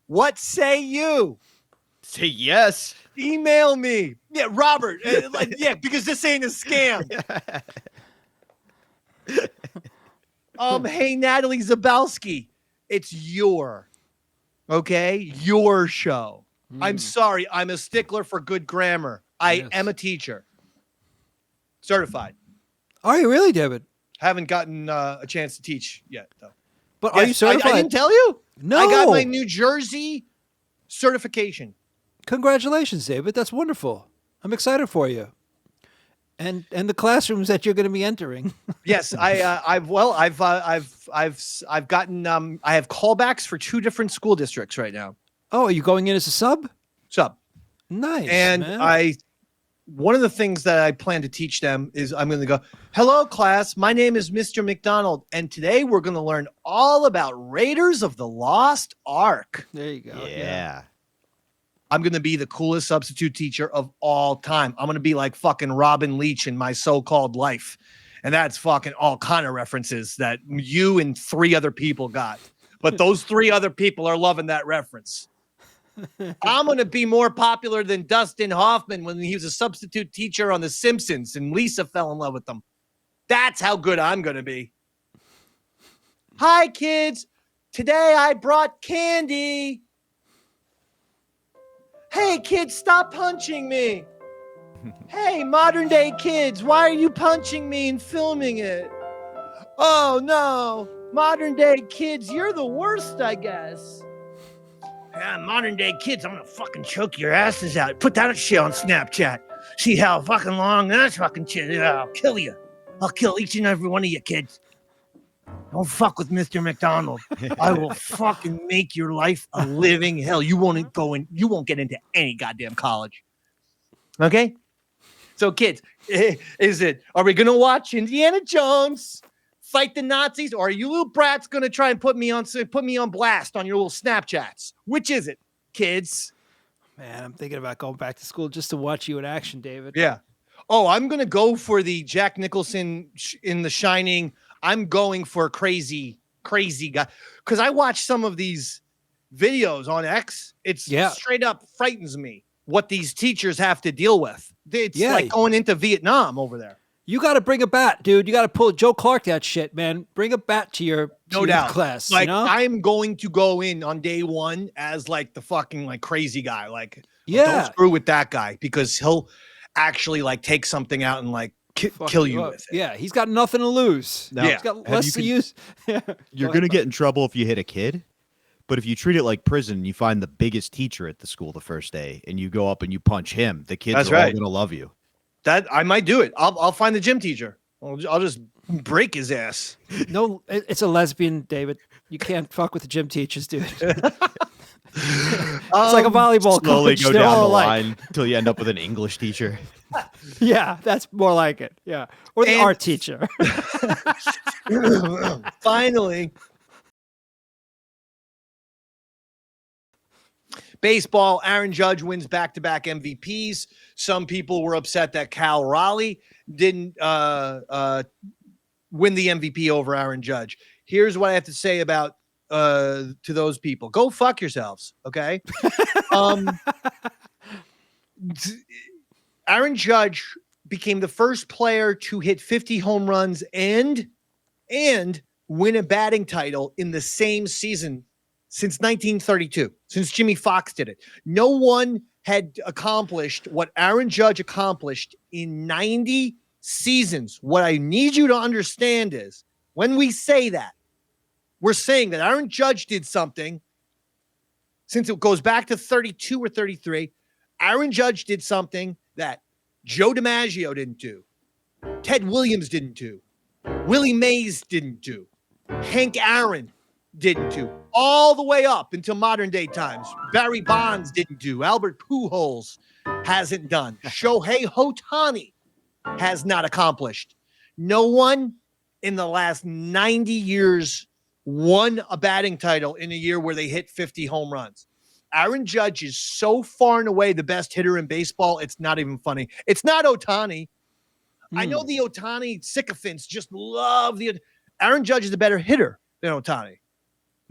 Speaker 6: What say you?
Speaker 4: Say yes.
Speaker 6: Email me. Yeah, Robert. Because this ain't a scam. Hey, Natalie Zabalski, it's your show. I'm sorry. I'm a stickler for good grammar. I am a teacher. Certified.
Speaker 5: Are you really, David?
Speaker 6: Haven't gotten a chance to teach yet, though.
Speaker 5: But are you certified?
Speaker 6: I didn't tell you.
Speaker 5: No.
Speaker 6: I got my New Jersey certification.
Speaker 5: Congratulations, David. That's wonderful. I'm excited for you. And the classrooms that you're going to be entering.
Speaker 6: Yes, I've gotten I have callbacks for 2 different school districts right now.
Speaker 5: Oh, are you going in as a sub?
Speaker 6: Sub.
Speaker 5: Nice.
Speaker 6: And
Speaker 5: man.
Speaker 6: one of the things that I plan to teach them is I'm going to go, hello, class. My name is Mr. McDonald. And today we're going to learn all about Raiders of the Lost Ark.
Speaker 5: There you go.
Speaker 4: Yeah.
Speaker 6: I'm going to be the coolest substitute teacher of all time. I'm going to be like fucking Robin Leach in My So-Called Life. And that's fucking all kind of references that you and 3 other people got. But those 3 other people are loving that reference. I'm going to be more popular than Dustin Hoffman when he was a substitute teacher on The Simpsons and Lisa fell in love with him. That's how good I'm going to be. Hi, kids. Today I brought candy. Hey, kids, stop punching me. Hey, modern day kids, why are you punching me and filming it? Oh, no. Modern day kids, you're the worst, I guess. Yeah, modern day kids, I'm going to fucking choke your asses out. Put that shit on Snapchat. See how fucking long that fucking shit is. I'll kill you. I'll kill each and every one of you kids. Don't fuck with Mr. McDonald. I will fucking make your life a living hell. You won't get into any goddamn college. Okay? So kids, are we going to watch Indiana Jones fight the Nazis, or are you little brats going to try and put me on blast on your little Snapchats? Which is it, kids?
Speaker 5: Man, I'm thinking about going back to school just to watch you in action, David.
Speaker 6: Yeah. Oh, I'm going to go for the Jack Nicholson in The Shining. I'm going for crazy guy. Because I watch some of these videos on X. It's straight up frightens me what these teachers have to deal with. It's like going into Vietnam over there.
Speaker 5: You got to bring a bat, dude. You got to pull Joe Clark that shit, man. Bring a bat to your class.
Speaker 6: Like,
Speaker 5: you know?
Speaker 6: I'm going to go in on day 1 as like the fucking like crazy guy. Like, don't screw with that guy because he'll actually like take something out and like kill you with it.
Speaker 5: Yeah, he's got nothing to lose.
Speaker 4: Now,
Speaker 5: he's got less to use.
Speaker 4: You're going to get in trouble if you hit a kid. But if you treat it like prison, you find the biggest teacher at the school the first day and you go up and you punch him, the kids are all going to love you.
Speaker 6: That I might do it. I'll find the gym teacher. I'll just break his ass.
Speaker 5: No, it's a lesbian, David. You can't fuck with the gym teachers, dude. It's like a volleyball
Speaker 4: slowly
Speaker 5: coach.
Speaker 4: go down the line until you end up with an English teacher.
Speaker 5: Yeah, that's more like it. Yeah. Or the art teacher.
Speaker 6: Finally. Baseball, Aaron Judge wins back-to-back MVPs. Some people were upset that Cal Raleigh didn't win the MVP over Aaron Judge. Here's what I have to say about to those people. Go fuck yourselves, okay? Aaron Judge became the first player to hit 50 home runs and win a batting title in the same season since 1932, since Jimmy Fox did it. No one had accomplished what Aaron Judge accomplished in 90 seasons. What I need you to understand is when we say that, we're saying that Aaron Judge did something, since it goes back to 32 or 33, Aaron Judge did something that Joe DiMaggio didn't do, Ted Williams didn't do, Willie Mays didn't do, Hank Aaron didn't do, all the way up until modern day times. Barry Bonds didn't do, Albert Pujols hasn't done, Shohei Ohtani has not accomplished. No one in the last 90 years won a batting title in a year where they hit 50 home runs. Aaron Judge is so far and away the best hitter in baseball, it's not even funny. It's not Ohtani. I know the Ohtani sycophants just love the Aaron Judge is a better hitter than Ohtani.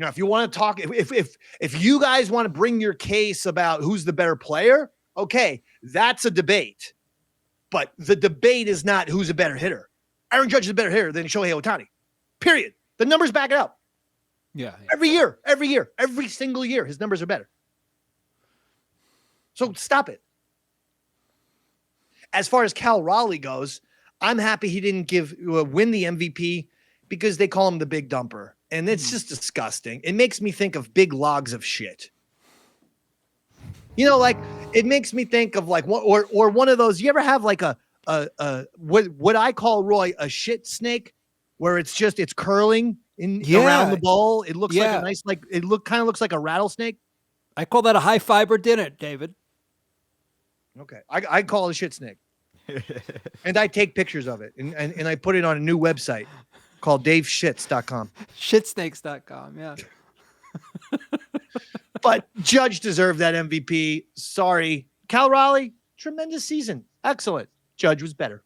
Speaker 6: Now, if you want to talk, if you guys want to bring your case about who's the better player, okay, that's a debate. But the debate is not who's a better hitter. Aaron Judge is a better hitter than Shohei Ohtani. Period. The numbers back it up.
Speaker 5: Yeah.
Speaker 6: Every single year, his numbers are better. So stop it. As far as Cal Raleigh goes, I'm happy he didn't win the MVP because they call him the big dumper. And it's just disgusting. It makes me think of big logs of shit. Like it makes me think of like or one of those. You ever have like a what I call, Roy, a shit snake, where it's curling around the bowl. It looks like a nice, kind of looks like a rattlesnake.
Speaker 5: I call that a high fiber dinner, David.
Speaker 6: Okay, I call it a shit snake, and I take pictures of it and I put it on a new website called daveshits.com.
Speaker 5: Shitsnakes.com, yeah.
Speaker 6: But Judge deserved that MVP. Sorry. Cal Raleigh, tremendous season. Excellent. Judge was better.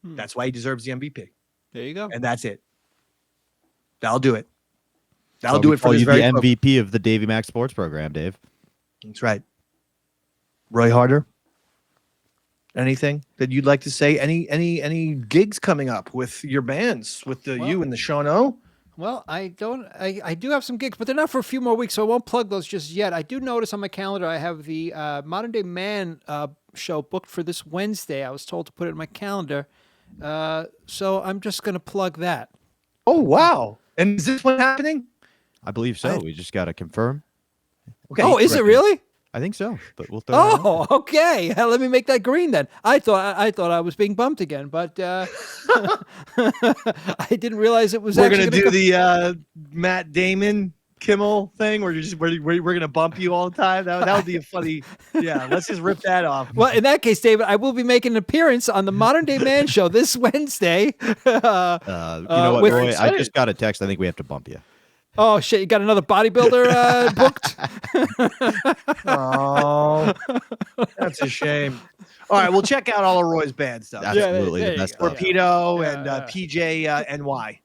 Speaker 6: That's why he deserves the MVP.
Speaker 5: There you go.
Speaker 6: And that's it. That'll do it. That'll do it for
Speaker 4: you
Speaker 6: this
Speaker 4: the
Speaker 6: very
Speaker 4: MVP of the Davey Mac Sports Program, Dave.
Speaker 6: That's right. Roy Harter, anything that you'd like to say? Any gigs coming up with your bands, with you and the Sean O?
Speaker 5: Well, I do have some gigs, but they're not for a few more weeks, so I won't plug those just yet. I do notice on my calendar I have the Modern Day Man show booked for this Wednesday. I was told to put it in my calendar, so I'm just going to plug that.
Speaker 6: Oh, wow. And is this one happening?
Speaker 4: I believe so. We just got to confirm.
Speaker 6: Okay.
Speaker 5: Oh, is it really?
Speaker 4: I think so, but we'll throw it out.
Speaker 5: Oh, okay. Let me make that green then. I thought I was being bumped again, but I didn't realize it was.
Speaker 6: We're gonna do the Matt Damon Kimmel thing, where we're gonna bump you all the time. That would be a funny. Yeah, let's just rip that off.
Speaker 5: Well, in that case, David, I will be making an appearance on the Modern Day Man show this Wednesday.
Speaker 4: You know what, Roy? I just got a text. I think we have to bump you.
Speaker 5: Oh shit! You got another bodybuilder booked?
Speaker 6: Oh, that's a shame. All right, we'll check out all of Roy's band stuff.
Speaker 4: Absolutely, the best.
Speaker 6: Torpedo and PJ NY.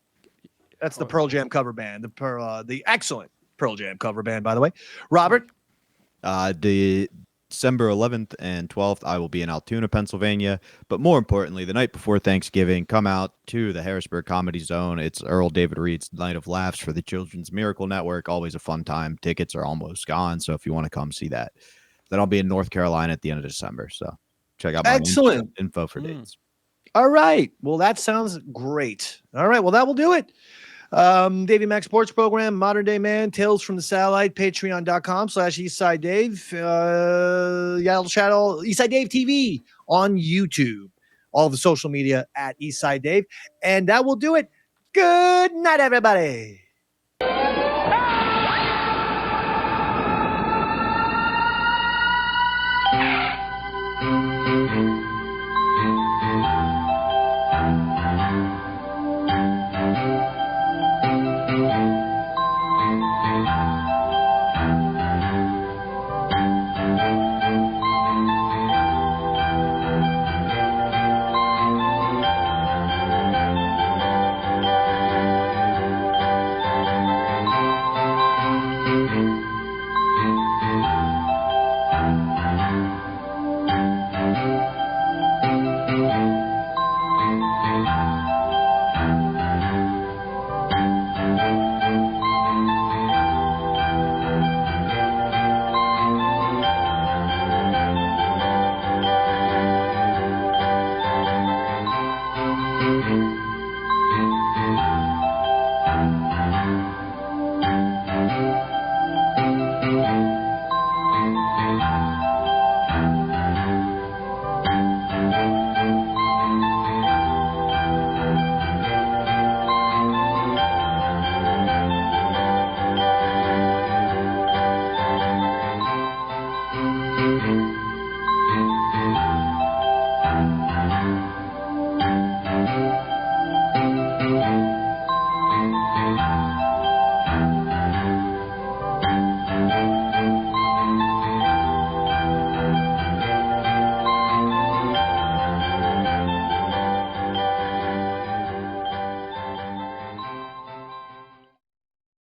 Speaker 6: That's the Pearl Jam cover band. The excellent Pearl Jam cover band, by the way. Robert,
Speaker 4: the December 11th and 12th, I will be in Altoona, Pennsylvania. But more importantly, the night before Thanksgiving, come out to the Harrisburg Comedy Zone. It's Earl David Reed's Night of Laughs for the Children's Miracle Network. Always a fun time. Tickets are almost gone, so if you want to come see that. Then I'll be in North Carolina at the end of December, so check out my info for dates.
Speaker 6: All right. Well, that sounds great. All right. Well, that will do it. Davey Mac Sports Program, Modern Day Man, Tales from the Satellite, patreon.com/EastsideDave, Yaddle Channel, Eastside Dave TV on YouTube, all the social media at Eastside Dave. And that will do it. Good night, everybody.